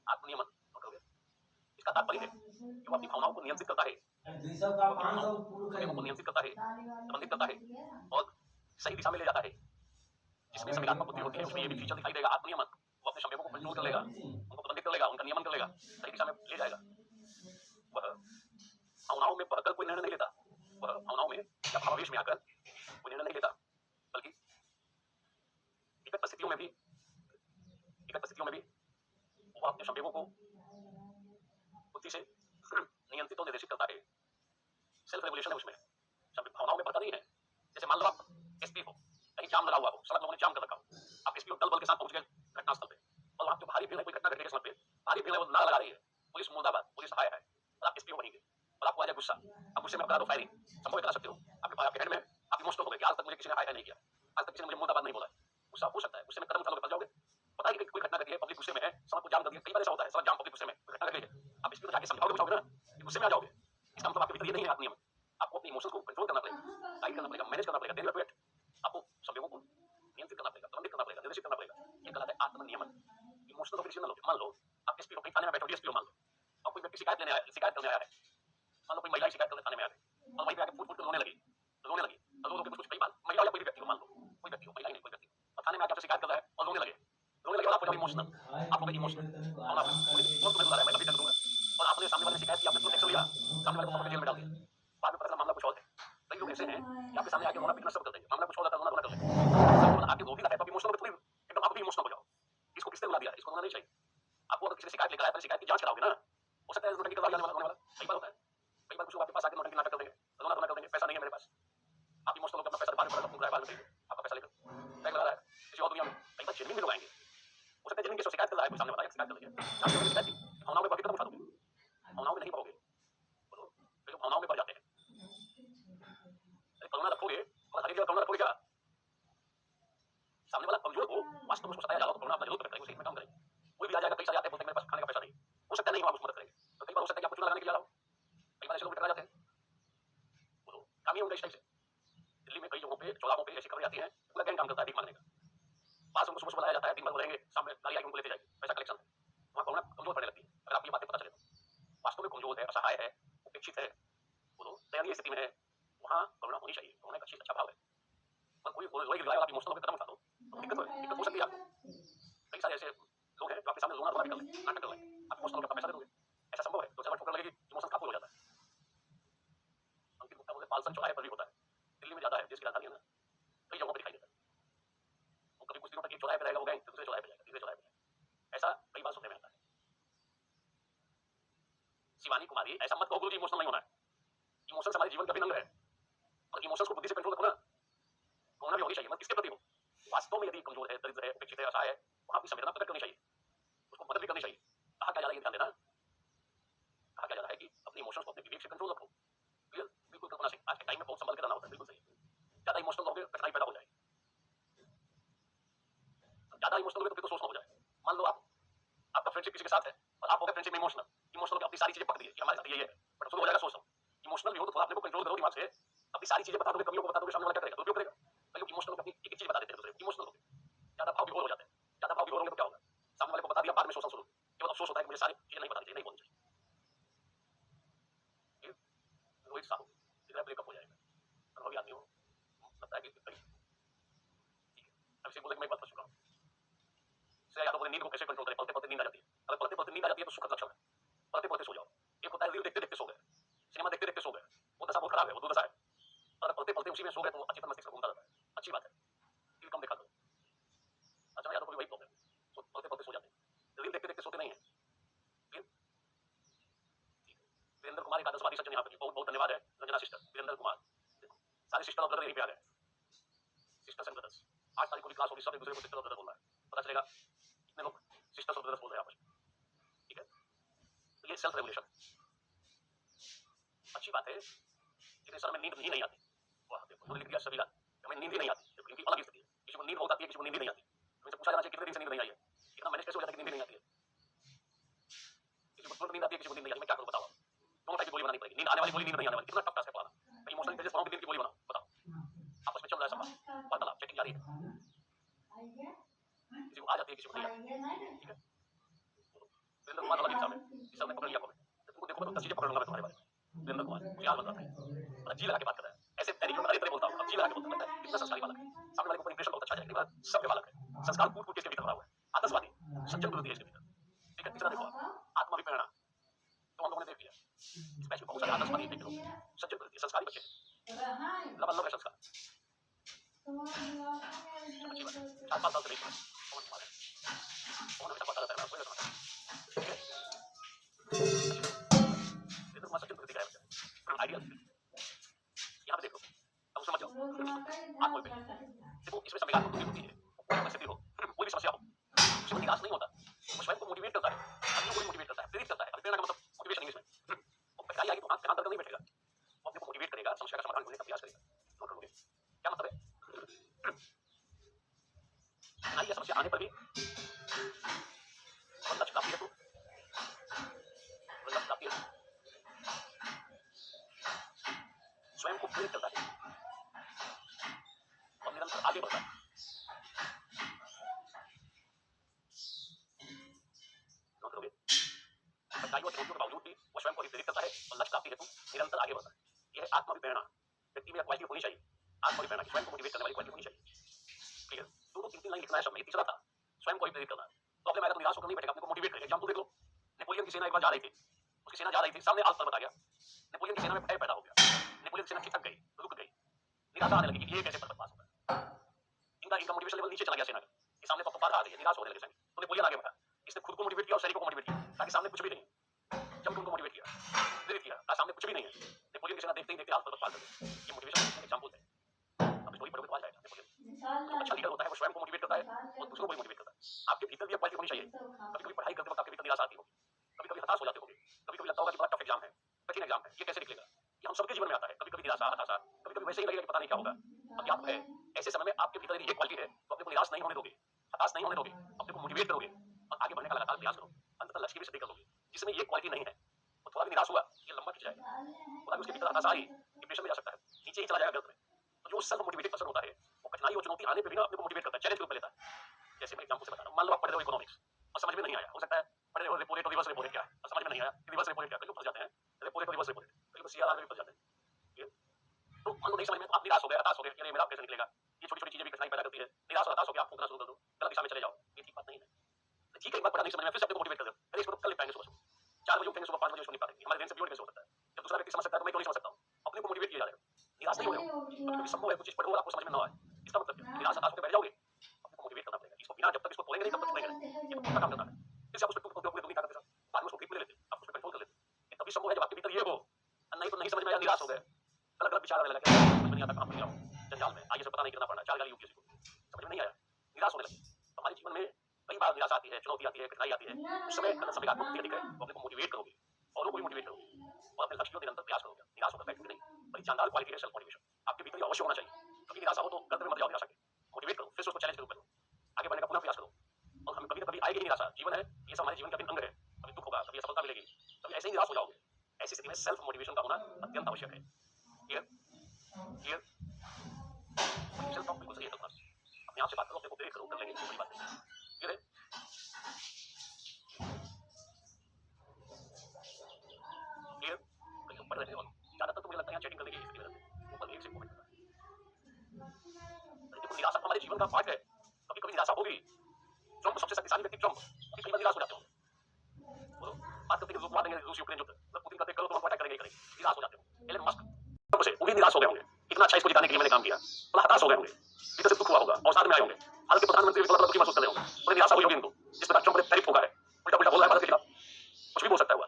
आत्मनियमन करोगे, इसका तात्पर्य है कि वो अपनी भावनाओं को नियंत्रित करता है, को नियंत्रित करता है, प्रबंधित करता है और सही दिशा में ले जाता है। जिसमें संवेगात्मक बुद्धि होती है उसमें ये भी फीचर दिखाई देगा, आत्मनियमन। वो अपने संवेगों को कंट्रोल कर लेगा, उनको प्रबंधित कर लेगा, उनका नियमन कर लेगा, सही दिशा में ले जाएगा। वह भावनाओं में बहकर कोई निर्णय नहीं लेता, वह भावनाओं में या भावावेश में आकर कोई निर्णय नहीं लेता, बल्कि विकट परिस्थितियों में भी वह अपने संवेगों को बुद्धि से नियंत्रित और निर्देशित करता है। सेल्फ रेगुलेशन है उसमें, भावनाओं में बहता नहीं है। जैसे मान लो आप एसपी हो, कहीं जाम लगा हुआ हो, सड़क लोगों ने जाम कर रखा हो, आप एसपी दल बल के साथ पहुंच गए घटनास्थल पे, और आप जो भारी भीड़ है, कोई घटना घटने के समय पे भारी भीड़ है, वो नारा लगा रही है, पुलिस मुर्दाबाद, पुलिस हाय है, और आप एसपी हो बनेंगे, और आपको आ जाए गुस्सा, आप गुस्से में करा दो फायरिंग, संभव करा सकते हो, आपके हैंड में आप इमोशनल हो गए कि आज तक मुझे किसी ने हाय है नहीं किया, आज तक किसी ने मुझे मुर्दाबाद नहीं बोला, गुस्सा हो सकता है, गुस्से में कदम उठा लोगे, फंस जाओगे। पता है कि कोई घटना घटी है, पब्लिक गुस्से में है, सड़क को जाम कर दिया, कई बार ऐसा होता है, सड़क जाम, पब्लिक गुस्से में, कोई घटना घटी है, आप एसपी को जाके समझाओगे, बुझाओगे ना, गुस्से में आ जाओगे। इसका मतलब आपके भीतर ये नहीं है आत्म नियमन, आपको अपने इमोशंस को कंट्रोल करना पड़ेगा, गाइड करना पड़ेगा, मैनेज करना पड़ेगा, डेली आपको संवेगों को नियंत्रित करना पड़ेगा, प्रबंधित करना पड़ेगा, निर्देशित करना पड़ेगा। ये कहलाता है आत्म नियमन। इमोशनल को डिसीजन लो। मान लो आप एसपी हो, कहीं थाने में बैठे हो, डीएसपी हो, मान लो और कोई व्यक्ति शिकायत करने आया है, मान लो कोई महिला शिकायत करने थाने में आ गई और वहीं पे आके फूट-फूट कर रोने लगी, और रो के कुछ कई बार, महिला या कोई भी व्यक्ति हो, मान लो कोई व्यक्ति हो, महिला ही नहीं, कोई व्यक्ति, और थाने में आके आपसे शिकायत कर रहा है और रोने लगे और आप हो जाओ इमोशनल, आप हो गए इमोशनल, और आप तुरंत मैं बुला रहा है, मैं अभी तक दूंगा, और आपने सामने वाले ने शिकायत की, आपने तुरंत एक्शन लिया, सामने वाले को पकड़ के जेल में डाल दिया, बाद में पता चला मामला कुछ और है। कई लोग ऐसे हैं कि आपके सामने आके रोना पीटना सब कर देंगे, मामला कुछ और रहता है, रोना कर लेंगे, आके रो भी रहा है तो इमोशनल पे थोड़ी एकदम आप भी इमोशनल हो जाओ, इसको किसने रुला दिया, इसको रोना नहीं चाहिए। आपको अगर किसी ने शिकायत लेकर आया, पहले शिकायत की जांच कराओगे ना, हो सकता है नोटंकी करवा होने वाला, कई बार होता है, कई बार कुछ लोग आपके पास आके नोटंकी नाटक कर देंगे, रोना कर देंगे, पैसा नहीं है मेरे पास, आप इमोशनल होकर अपना पैसा बाद में पड़ा पूरा बाद में आपका पैसा लेकर बैंक लगा रहा है किसी और दुनिया में, कई बार जेल में लगाएंगे, हो सकता है जेल में शिकायत कर रहा है, कोई सामने वाला शिकायत कर रही है, शिकायत की भावनाओं में बह के कदम उठा दोगे, भावनाओं में नहीं बहोगे, बोलो जो भावनाओं में बढ़ जाते हैं, करुणा रखोगे और हरी करुणा रखोगे क्या, सामने वाला कमजोर को वास्तव में उसको सताया जा रहा हो तो करुणा अपना जरूर करेंगे, उसे में काम करेंगे। कोई भी आ जाएगा, कई सारे आते हैं, बोलते हैं मेरे पास खाने का पैसा नहीं, हो सकता है नहीं, आप उसकी मदद करेंगे, तो कई बार हो सकता है कि आपको चुना लगाने के लिए आ रहा हो, कई बार ऐसे लोग टकरा जाते हैं, बोलो काम ही होगा इस टाइप से। दिल्ली में कई जगहों पे, चौराहों पे ऐसी खबरें आती हैं, पूरा गैंग काम करता है भीख मांगने का, पास उनको सुबह बुलाया जाता है, दिन भर बोलेंगे, सामने गाड़ी आके उनको लेते जाएगी, पैसा कलेक्शन है, वहाँ करुणा कमजोर पड़ने लगती है, अगर आपको ये बातें पता चले तो वास्तव में कमजोर है, असहाय है, उपेक्षित है, बोलो दयनीय स्थिति में है, वहाँ करुणा होनी चाहिए, करुणा एक अच्छा भाव है। पर कोई रोई गिराए और आप इमोशनल होकर कदम उठा दो तो दिक्कत हो सकती है आपको। कई सारे ऐसे लोग हैं जो आपके सामने रोना भी कर लेंगे, नाटक कर लेंगे, आप इमोशनल होकर अपना पैसा दे दोगे, ऐसा संभव है, तो जब ठोकर लगेगी इमोशन काबू हो जाता है। अंकित गुप्ता बोलते पालसन चौराहे पर भी होता है, दिल्ली में ज्यादा है, देश की राजधानी है ना, कई जगहों पर दिखाई देता है, वो कभी कुछ दिनों तक एक चौराहे पर रहेगा, वो गैंग दूसरे चौराहे पर जाएगा, तीसरे चौराहे पर जाएगा, ऐसा कई बार सुनने में आता है। शिवानी कुमारी ऐसा मत कहो गुरुजी इमोशनल नहीं होना है, इमोशंस हमारे जीवन का भी अंग है, और इमोशंस को बुद्धि से कंट्रोल रखो ना, होना भी होनी चाहिए, मत किसके प्रति हो, वास्तव में यदि कमजोर है, दरिद्र है, उपेक्षित है, असहाय है, वहां भी संवेदना प्रकट करनी चाहिए, उसको मदद भी करनी चाहिए। कहा क्या जा रहा है ये ध्यान देना, कहा क्या जा रहा है कि अपने इमोशंस को अपने विवेक से कंट्रोल रखो, क्लियर, बिल्कुल कल्पना सिंह, आज के टाइम में बहुत संभल के रहना होता है, बिल्कुल सही, ज्यादा इमोशनल होगे कठिनाई पैदा हो जाएगी, ज्यादा इमोशनल होगे तो फिर तो सोचना हो जाए, मान लो आपका फ्रेंडशिप किसी के साथ है और आप हो गए फ्रेंडशिप में इमोशनल होकर अपनी सारी चीजें पकड़ दी कि हमारे साथ ये है, बट शुरू हो जाएगा सोच, इमोशनल भी हो तो थोड़ा अपने को कंट्रोल करो दिमाग से, अपनी सारी चीजें बता दोगे, कमियों को बता दोगे, सामने वाला क्या करेगा, दुरुपयोग करेगा, कई इमोशनल अपनी एक चीज बता देते हैं दूसरे, इमोशनल होकर ज्यादा भाव विभोर हो जाते हैं, ज्यादा भाव विभोर होंगे तो क्या होगा, सामने वाले को बता दिया, बाद में शोषण शुरू, केवल अफसोस होता है कि मुझे सारी चीजें नहीं बतानी चाहिए, नहीं बोलनी चाहिए। रोहित साहू इधर ब्रेकअप हो जाएगा, अनुभवी आदमी हो, लगता है कि ठीक है, अब इसे बोले कि मैं बात कर चुका हूँ, श्रेया यादव बोले नींद को कैसे कंट्रोल करें, पलते पलते नींद आ जाती है, अगर पलते पलते नींद आ जाती है तो सुखद लक्षण है, पलते पलते सो जाओ, एक होता है रील देखते देखते सो गए, सिनेमा देखते देखते सो गए, वो दशा बहुत खराब है, वो दुर्दशा है, अगर पलते पलते उसी में सो गए तो अचेतन मस्तिष्क घूमता रहता है, अच्छी बात है, रील कम देखा करो, अच्छा यादव को भी वही प्रॉब्लम है, तो पलते पलते सो जाते हैं, रील देखते देखते सोते नहीं है, वीरेंद्र कुमार एक आदर्शवादी सज्जन यहाँ पे, बहुत बहुत धन्यवाद है रंजना सिस्टर, वीरेंद्र कुमार, सारे सिस्टर और ब्रदर यहीं पे आ गए, सिस्टर्स एंड ब्रदर्स, 8 तारीख को भी क्लास होगी, सब एक दूसरे को सिस्टर और ब्रदर बोल रहा है, पता चलेगा कितने लोग सिस्टर्स और ब्रदर्स बोल रहे हैं आपस में, ठीक है, तो ये सेल्फ रेगुलेशन अच्छी बात है, लेकिन सर में नींद ही नहीं आती, वाह देखो उन्होंने लिख दिया सभी हमें नींद ही नहीं आती, देखो इनकी अलग स्थिति है, किसी को नींद बहुत आती है, किसी को नींद ही नहीं आती, हमें पूछा जाना चाहिए कितने दिन से नींद नहीं आई है, इतना मैनेज कैसे हो जाता है कि नींद नहीं आती है, किसी को तुरंत नींद आती है, किसी को नींद नहीं आती, मैं क्या करूँ बताओ, दोनों टाइप की बोली बनानी पड़ेगी, नींद आने वाली बोली, नींद नहीं आने वाली, कितना टफ टास्क है पढ़ाना, मैं इमोशनल इंटेलिजेंस बनाऊं कि नींद की बोली बनाऊं, बताओ, आपस में चल रहा है संवाद, वार्तालाप, चेकिंग जारी है, किसी को आ जाती है, किसी को नहीं आती, ठीक है, वीरेंद्र कुमार अलग इंसान है, इस सब ने पकड़ लिया को, तुमको देखो मैं 10 चीजें पकड़ लूंगा मैं तुम्हारे बारे में, वीरेंद्र कुमार मुझे याद बता है, और जी लगा के बात कर रहा है, ऐसे तरीके में तरह बोलता हूँ, अब जी लगा के बोलता है, कितना संस्कारी बालक है, सामने वाले को इंप्रेशन बहुत अच्छा जाएगा, सभ्य बालक है, संस्कार कूट कूट के इसके भीतर भरा हुआ है, आदर्शवादी, सज्जन प्रवृत्ति है इसके भीतर। ठीक है, तीसरा देखो आत्माभिप्रेरणा, तो हम लोगों ने देख लिया। स्पेशली बहुत सारे आदर्श वाले देख लो, सज्जन प्रवृत्ति संस्कारी बच्चे, लबल है संस्कार, अच्छी बात है। 4-5 साल से देख लो, कौन तुम्हारे कौन हमेशा पता रहता है ना, कोई रहता है, ठीक है, ये तो तुम्हारा सज्जन प्रवृत्ति का है बच्चा, आइडियल। यहाँ पे देखो, अब समझ जाओ आत्माभिप्रेरणा। देखो इसमें संवेगात्मक बुद्धि होती है, कोई परिस्थिति हो, कोई भी समस्या हो, उसमें निराश नहीं होता, वो स्वयं को मोटिवेट करता है, अन्यों को भी मोटिवेट करता है, प्रेरित करता है। प्रेरणा का मतलब मोटिवेशन नहीं है इसमें। वो कठिनाई आएगी तो हाथ पे हाथ धरकर नहीं बैठेगा, वो अपने को मोटिवेट करेगा, समस्या का समाधान ढूंढने का प्रयास करेगा। नोट करोगे क्या मतलब है? कठिनाई या समस्या आने पर भी अगर लक्ष्य काफी है तो लक्ष्य काफी है स्वयं को प्रेरित करता है और निरंतर आगे बढ़ता है। नोट करोगे कठिनाइयों और चुनौतियों के बावजूद भी वो स्वयं को प्रेरित करता है और लक्ष्य प्राप्ति हेतु निरंतर आगे बढ़ता है। यह आत्माभिप्रेरणा व्यक्ति में क्वालिटी होनी चाहिए, आत्माभिप्रेरणा स्वयं को मोटिवेट करने वाली क्वालिटी होनी चाहिए। क्लियर? 2-3 लाइन लिखना है सब में, तीसरा था स्वयं को प्रेरित करना। तो अपने मैदान निराश होकर नहीं बैठेगा, अपने को मोटिवेट करेगा। एग्जांपल देख लो, नेपोलियन की सेना एक बार जा रही थी, उसकी सेना जा रही थी, सामने आल्प्स पर्वत आ गया, नेपोलियन की सेना में भय पैदा हो गया, नेपोलियन की सेना खिसक गई, रुक गई, निराशा आने लगी कि ये कैसे पर्वत पास होगा। इनका मोटिवेशन लेवल नीचे चला गया सेना का, कि सामने तो बाधा आ रही है, निराश होने लगे सैनिक। तो नेपोलियन आगे बढ़ा, इसने खुद को मोटिवेट किया और सैनिकों को मोटिवेट किया, ताकि सामने कुछ भी नहीं। जब उनको मोटिवेट किया, प्रेरित किया, सामने कुछ भी नहीं है, नेपोलियन की सेना देखते ही देखते आल्प्स पर्वत पार कर गई। ये मोटिवेशन एग्जांपल है। अब स्टोरी पढ़ोगे तो आ जाएगा। नेपोलियन जो अच्छा लीडर होता है वो स्वयं को मोटिवेट करता है और दूसरों को भी मोटिवेट करता है। आपके भीतर भी ये क्वालिटी होनी चाहिए। कभी-कभी पढ़ाई करते वक्त आपके भीतर निराशा आती होगी, कभी-कभी हताश हो जाते होंगे, कभी-कभी लगता होगा कि बड़ा टफ एग्जाम है, कठिन एग्जाम है, ये कैसे निकलेगा। ये हम सबके जीवन में आता है। कभी-कभी निराशा, हताशा, कभी-कभी वैसे ही लगेगा कि पता नहीं क्या होगा। अब क्या है, ऐसे समय में आपके भीतर ये क्वालिटी है तो अपने को निराश नहीं होने दोगे, हताश नहीं होने दोगे, अपने को मोटिवेट करोगे और आगे बढ़ने का लगातार प्रयास करो। अंततः लक्ष्य की भी सिद्धि कर दोगे। जिसमें ये क्वालिटी नहीं है वो थोड़ा भी निराश हुआ, ये लंबा खिंच जाएगा, थोड़ा भी उसके भीतर हताशा आई, डिप्रेशन में जा सकता है, नीचे ही चला जाएगा गर्त में। तो जो सेल्फ मोटिवेटेड पर्सन होता है वो कठिनाई और चुनौती आने पे भी ना अपने को मोटिवेट करता है, चैलेंज के ऊपर लेता है। जैसे मैं एग्जांपल से बता रहा हूं, मान लो आप पढ़ रहे हो इकोनॉमिक्स और समझ में नहीं आया, हो सकता है पढ़ रहे हो रेपो रेट और रिवर्स रेपो रेट क्या है और समझ में नहीं आया कि रिवर्स रेपो रेट क्या है, कई लोग फंस जाते हैं, रेपो रेट और रिवर्स रेपो रेट, कई लोग सीआरआर में फंस जाते हैं। तो मान लो नहीं समझ में, आप निराश हो गए, हताश हो गए कि मेरा कैसे निकलेगा, ये छोटी छोटी चीजें भी कठिनाई पैदा करती है, निराश और हताश हो गया, आप फूंकना शुरू कर दो, गलत दिशा में चले जाओ, ये ठीक बात नहीं है। ठीक है, एक बार पढ़ा नहीं समझ में, फिर से अपने को मोटिवेट कर दो, अरे इसको कल लिख पाएंगे, सुबह 4 बजे उठेंगे, सुबह 5 बजे इसको निपटा देंगे। हमारे ब्रेन से बियॉन्ड कैसे हो सकता है? जब दूसरा व्यक्ति समझ सकता है तो मैं क्यों नहीं समझ सकता हूँ? अपने को मोटिवेट किया जा रहा है, निराश नहीं हो रहे हो। कभी संभव है कुछ चीज पढ़ो और आपको समझ में ना आए, इसका मतलब क्या? निराश हताश होकर बैठ जाओगे, अपने को मोटिवेट करना पड़ेगा। इसको बिना जब तक इसको बोलेंगे नहीं तब तक नहीं करेंगे, ये तो काम करता है। फिर से आप उसको टूटते हुए दूसरी ताकत के साथ बाद में उसको ले लेते, आप उसको कंट्रोल कर लेते। ये तभी संभव है जब आपके भीतर ये हो, नहीं तो नहीं समझ में आया, निराश हो गए, गलत गलत विचार आने लगा, समझ में नहीं आता, कहां फंस जाओ जंजाल में, आगे से पता नहीं कितना पढ़ना, 4 गाली यूपीएससी को, समझ में नहीं आया, निराश होने लगे। हमारे जीवन में कई बार निराशा आती है, चुनौती आती है, कठिनाई आती है, उस समय अगर संवेगात्मक बुद्धि अधिक है तो अपने को मोटिवेट करोगे, औरों को भी मोटिवेट करोगे और अपने लक्ष्य की ओर निरंतर प्रयास करोगे, निराश होकर बैठोगे नहीं। बड़ी शानदार क्वालिटी है सेल्फ मोटिवेशन, आपके भीतर ये अवश्य होना चाहिए। कभी निराशा हो तो गर्त में मत जाओ निराशा के, मोटिवेट करो, फिर से उसको चैलेंज करो, आगे बढ़ने का पुनः प्रयास करो। और हम कभी ना कभी आएगी निराशा, जीवन है, ये सब हमारे जीवन का अभिन्न अंग है, कभी दुख होगा, कभी असफलता मिलेगी, कभी ऐसे ही निराश हो जाओगे। ऐसी स्थिति में सेल्फ मोटिवेशन का होना अत्यंत आवश्यक है। क्लियर? क्लियर? सेल्फ टॉक बिल्कुल सही है तुम्हारा, अपने आप से बात करो, अपने को प्रेरित करो, कर लेंगे, कोई बात नहीं। क्लियर है? क्लियर? कई लोग पढ़ रहे हैं और ज्यादातर तो मुझे लगता है यहाँ चैटिंग करने की स्थिति में रहते हैं, ऊपर एक से कमेंट करता है। देखो निराशा हमारे जीवन का पार्ट है, कभी कभी निराशा होगी। ट्रम्प सबसे शक्तिशाली व्यक्ति ट्रम्प, कई बार निराश हो जाते हो, बोलो बात करते रुकवा देंगे रूस यूक्रेन युद्ध, पुतिन कहते करो तो हम अटैक करेंगे ही करेंगे, निराश हो जाते हो। एलन मस्क से वो भी निराश हो गए होंगे, कितना अच्छा इसको जिताने के लिए मैंने काम किया, बड़ा हताश हो गए होंगे, भीतर से दुख हुआ होगा और साथ में आए होंगे। भारत के प्रधानमंत्री भी बड़ा दुखी महसूस कर रहे होंगे, उन्हें निराशा हुई होगी इनको, जिस प्रकार ट्रम्प ने टैरिफ ठोका है, उल्टा उल्टा बोल रहा है भारत के खिलाफ, कुछ भी बोल सकता है, हुआ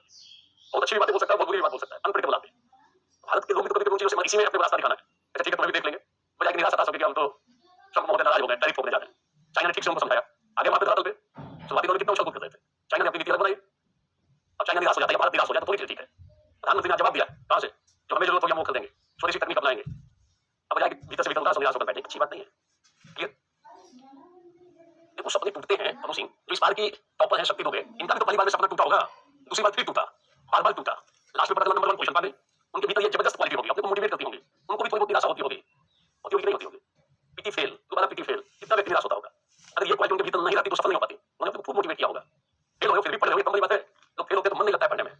बहुत अच्छी बातें बोल सकता है, बहुत बुरी बात बोल सकता है, अनप्रेडिक्टेबल आदमी। भारत के लोग भी तो कभी कभी इसी में अपने रास्ता दिखाना है, अच्छा ठीक है तुम्हें भी देख लेंगे, बजाय कि निराश हताश होकर हम तो ट्रम्प बहुत नाराज हो गए, टैरिफ ठोकने जा रहे हैं। चाइना ने ठीक से उनको समझाया, आगे वहां पे धरातल पे शुरुआती दौर में कितना उछल कूद कर रहे थे, चाइना ने अपनी नीति अलग बनाई, अब चाइना निराश हो जाता है, भारत निराश हो जाता है, तो ठीक है। प्रधानमंत्री ने जवाब दिया, कहां से? जो हमें जरूरत होगी हम वो कर देंगे, स्वदेशी तकनीक अपनाएंगे। अब बजाय भीतर से भीतर उदास निराश होकर बैठे, अच्छी बात नहीं है। क्लियर? देखो सपने टूटते हैं, अनु सिंह जो इस बार की टॉपर है शक्ति दोगे, इनका भी तो पहली बार में सपना टूटा होगा, दूसरी बार फिर टूटा, बार बार टूटा, लास्ट में पता चला नंबर 1 पोजीशन पा गए। उनके भीतर ये जबरदस्त क्वालिटी होगी, अपने को मोटिवेट करती होंगी, उनको भी थोड़ी बहुत निराशा होती होगी नहीं होती होगी, पीटी फेल, दोबारा पीटी फेल, कितना व्यक्ति निराश होता होगा। अगर ये क्वालिटी उनके भीतर नहीं रहती तो सफल नहीं हो पाती, उन्होंने अपने को खूब मोटिवेट किया होगा। फेल हो फिर भी पढ़ रहे हो, कम बड़ी बात है, तो फेल होते तो मन नहीं लगता है पढ़ने में,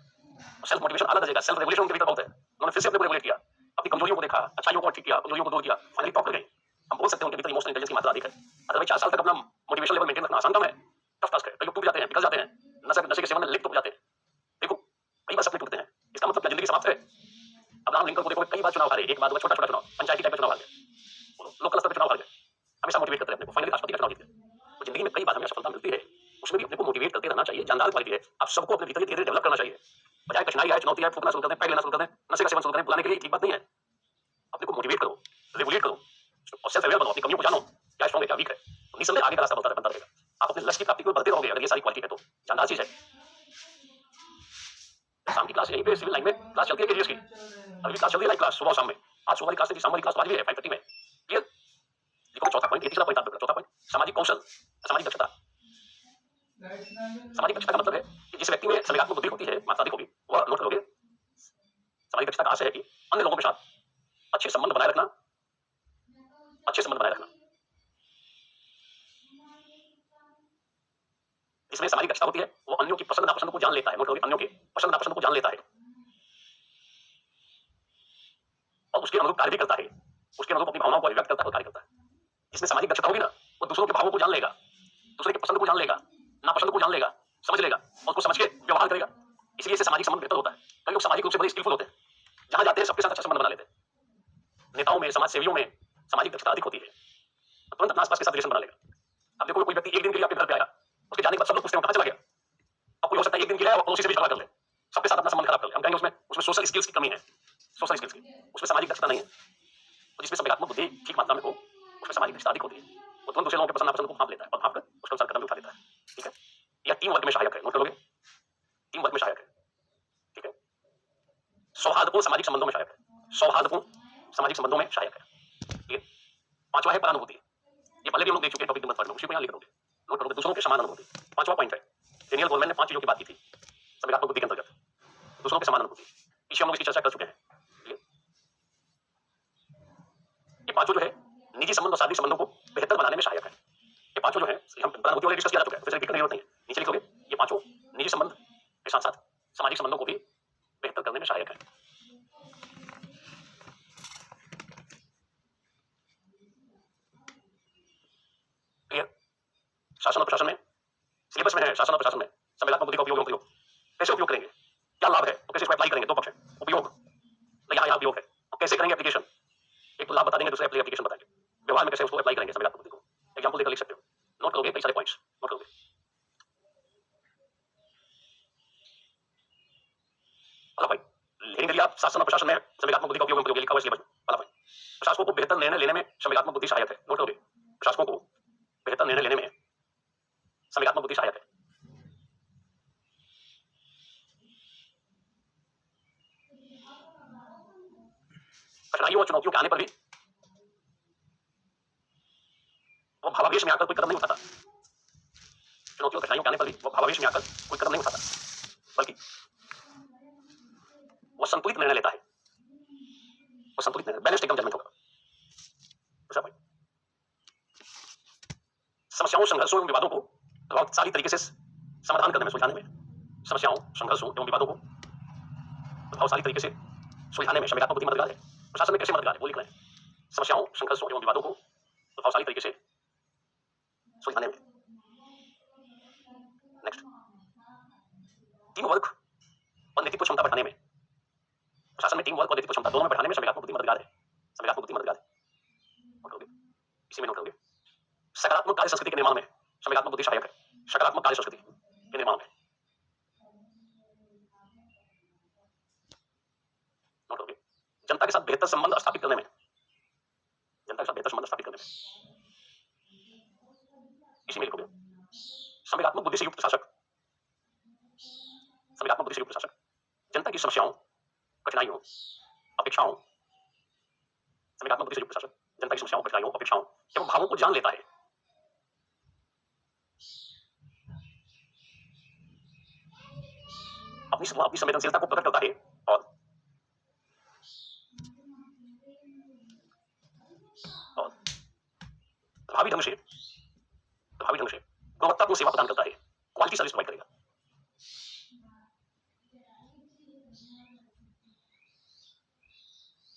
सेल्फ मोटिवेशन आला दर्जे का, सेल्फ रेगुलेशन उनके भीतर बहुत है, उन्होंने फिर से अपने को रेगुलेट किया, अपनी कमजोरियों को देखा, अच्छाइयों को ठीक किया, कमजोरियों को दूर किया, फाइनली टॉप कर गए। हम बोल सकते हैं उनके भीतर इमोशनल इंटेलिजेंस की मात्रा अधिक है। अदरवाइज 4 साल तक अपना मोटिवेशन लेवल मेंटेन रखना आसान काम है, टफ टास्क है। कई लोग टूट जाते हैं, पिघल जाते हैं, नशे के सेवन में लिप्त हो जाते हैं। देखो कई बार सपने टूटते हैं, इसका मतलब क्या जिंदगी समाप्त है? अब्राहम लिंकन को देखो, कई बार चुनाव हारे, एक बार दो छोटा छोटा चुनाव, पंचायती टाइप का चुनाव हार गए, लोकल स्तर पे चुनाव हार गए, हमेशा मोटिवेट करते रहते हैं, फाइनली राष्ट्रपति का चुनाव जीत गए। तो जिंदगी में कई बार हमें सफलता मिलती है, उसमें भी अपने को मोटिवेट करते रहना चाहिए। जानदार क्वालिटी है, आप सबको अपने भीतर धीरे डेवलप करना चाहिए। बजाय कठिनाई आए, चुनौती आए, फूकना शुरू कर दें, पैर लेना शुरू कर दें, नशे का सेवन शुरू करें, बुलाने के लिए ठीक बात नहीं है। अपने को मोटिवेट करो, रेगुलेट करो और सेल्फ अवेयर बनो, अपनी कमियों को जानो, क्या स्ट्रॉन्ग है क्या वीक है। तो निसंदेह आगे का रास्ता बनता रहेगा। आप अपने लक्ष्य की प्राप्ति को बढ़ते रहोगे अगर ये सारी क्वालिटी है तो। जानदार चीज है। शाम की क्लास यहीं पे सिविल लाइन में क्लास चलती है केजीएस की, अगली क्लास चल रही है लाइव क्लास सुबह शाम में। आज सुबह वाली क्लास थी, शाम वाली क्लास आज भी है 5:30 में। क्लियर? देखो चौथा पॉइंट, तीसरा पॉइंट, चौथा पॉइंट सामाजिक कौशल, सामाजिक दक्षता। सामाजिक दक्षता का मतलब है कि जिस व्यक्ति में संवेगात्मक बुद्धि होती है, मात्राधिक होगी, वह नोट करोगे। सामाजिक दक्षता का आशय है कि अन्य लोगों के साथ अच्छे संबंध बनाए रखना, अच्छे संबंध बनाए रखना। इसमें सामाजिक दक्षता होती है, वो अन्यों की पसंद नापसंद को जान लेता है। नोट करोगे, अन्यों के पसंद नापसंद को जान लेता है और उसके अनुरूप कार्य भी करता है, उसके अनुरूप अपनी भावनाओं को अभिव्यक्त करता है और कार्य करता है। जिसमें सामाजिक दक्षता होगी ना, वो दूसरों के भावों को जान लेगा, दूसरे के पसंद को जान लेगा, नापसंद को जान लेगा, समझ लेगा और उसको समझ के व्यवहार करेगा। इसलिए इससे सामाजिक संबंध बेहतर होता है। कई लोग सामाजिक रूप से बड़े स्किलफुल होते हैं, जहां जाते हैं सबके साथ अच्छा संबंध बना लेते हैं। नेताओं में, समाज सेवियों में सामाजिक दक्षता अधिक होती है, तुरंत अपने आसपास के साथ रिलेशन बना लेगा। अब देखो कोई व्यक्ति एक दिन के लिए आपके घर पे आया, उसके जाने के बाद सब लोग पूछते हैं कहां चला गया। अब कोई हो सकता है एक दिन के लिए आया और पड़ोसी से भी झगड़ा कर ले, सबके साथ अपना संबंध खराब कर ले। हम कहेंगे उसमें सोशल स्किल्स की कमी है, सोशल स्किल्स की, उसमें सामाजिक दक्षता नहीं है। तो जिसमें संवेगात्मक बुद्धि ठीक मात्रा में हो, उसमें सामाजिक दक्षता अधिक होती है। वो तुरंत दूसरे लोगों के पसंद नापसंद को भांप लेता है और भांप कर उसके अनुसार कदम उठा लेता है। ठीक है, यह टीम वर्क में सहायक है। नोट करोगे, टीम वर्क में सहायक है। ठीक है, सौहार्दपूर्ण सामाजिक संबंधों में सहायक है, सौहार्दपूर्ण सामाजिक संबंधों में सहायक है। ठीक है, पांचवा है परानुभूति। ये पहले भी हम लोग देख चुके हैं, टॉपिक नंबर 3 में, उसी को यहाँ लिख दोगे। नोट करोगे, दूसरों के समान अनुभूति। पांचवा पॉइंट है, डेनियल गोलमैन ने 5 चीजों की बात की थी संवेगात्मक बुद्धि के अंतर्गत, दूसरों के समान अनुभूति। पीछे हम लोग इसकी चर्चा कर चुके हैं। ये पांचों जो है निजी संबंध और शारीरिक संबंधों को बेहतर बनाने में सहायक है। ये पांचों जो है हम परानुभूति वाले डिस्कस किया जा चुका है, तो रिपीट करने की जरूरत नहीं है। नीचे लिखोगे, ये पांचों निजी संबंध के साथ साथ सामाजिक संबंधों को भी बेहतर करने में सहायक है। क्लियर? शासन और प्रशासन में, सिलेबस में है, शासन और प्रशासन में संवेगात्मक बुद्धि का उपयोग कैसे उपयोग करेंगे, क्या लाभ है और कैसे इसको अप्लाई करेंगे। दो पक्ष है, उपयोग, यहाँ उपयोग है और कैसे करेंगे एप्लीकेशन। एक तो लाभ बता देंगे, दूसरे एप्लीकेशन बताएंगे, व्यवहार में कैसे उसको अप्लाई करेंगे संवेगात्मक बुद्धि को। एग्जांपल देकर लिख सकते हो। नोट करोगे कई सारे पॉइंट्स, नोट करोगे। पहला पॉइंट, लिखेंगे यदि आप शासन और प्रशासन में संवेगात्मक बुद्धि का उपयोग लिखा हुआ सिलेबस में। पहला पॉइंट, प्रशासकों को बेहतर निर्णय लेने में संवेगात्मक बुद्धि सहायक है। नोट करोगे, प्रशासकों को बेहतर निर्णय लेने में संवेगात्मक बुद्धि सहायक है। कठिनाइयों और चुनौतियों के आने पर भी वो भावावेश में आकर कोई कदम नहीं उठाता। चुनौतियों कठिनाइयों के आने पर भी वो भावावेश में आकर कोई कदम नहीं उठाता, बल्कि वो संतुलित निर्णय लेता है। वो संतुलित निर्णय, बैलेंस्ड एकदम जजमेंट होगा। दूसरा पॉइंट, समस्याओं, संघर्षों एवं विवादों को प्रभावशाली तरीके से समाधान करने में, सुलझाने में, समस्याओं, संघर्षों एवं विवादों को प्रभावशाली तरीके से सुलझाने में संवेगात्मक बुद्धि मददगार है। प्रशासन में कैसे मददगार है वो लिख रहे हैं। समस्याओं, संघर्षों एवं विवादों को प्रभावशाली तरीके से सुलझाने में। नेक्स्ट, टीम वर्क और नेतृत्व क्षमता बढ़ाने में, प्रशासन में टीम वर्क और नेतृत्व क्षमता दोनों में बढ़ाने में संवेगात्मक बुद्धि मददगार है। संवेगात्मक बुद्धि मददगार है। नोट करोगे, इसी में नोट करोगे। सकारात्मक कार्य संस्कृति के निर्माण में संवेगात्मक बुद्धि सहायक है। सकारात्मक कार्य संस्कृति के निर्माण में। नोट करोगे, जनता के साथ बेहतर संबंध स्थापित करने में, जनता के साथ बेहतर संबंध स्थापित करने में। इसी में लिखोगे, संवेगात्मक बुद्धि से युक्त शासक, संवेगात्मक बुद्धि से युक्त शासक जनता की समस्याओं, कठिनाइयों, अपेक्षाओं, संवेगात्मक बुद्धि से युक्त शासक जनता की समस्याओं, कठिनाइयों, अपेक्षाओं एवं भावों को जान लेता है। अपनी संवेदनशीलता को प्रकट करता है और प्रभावी ढंग से गुणवत्तापूर्ण सेवा प्रदान करता है। क्वालिटी सर्विस प्रोवाइड करेगा।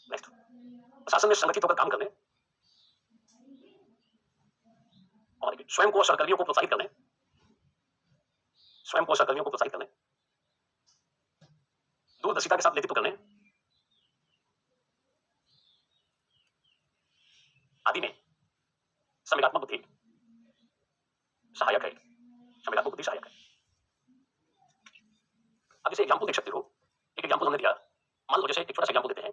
नेक्स्ट, प्रशासन में संगठित होकर काम करने और स्वयं को और सहकर्मियों को प्रोत्साहित करने स्वयं को सहकर्मियों को प्रोत्साहित करने, दूरदर्शिता के साथ नेतृत्व करने आदि में संवेगात्मक बुद्धि सहायक है। संवेगात्मक बुद्धि सहायक है। अब जैसे एग्जाम्पल देख सकते हो, एक एग्जाम्पल हमने दिया, मान लो जैसे एक छोटा सा एग्जाम्पल देते हैं,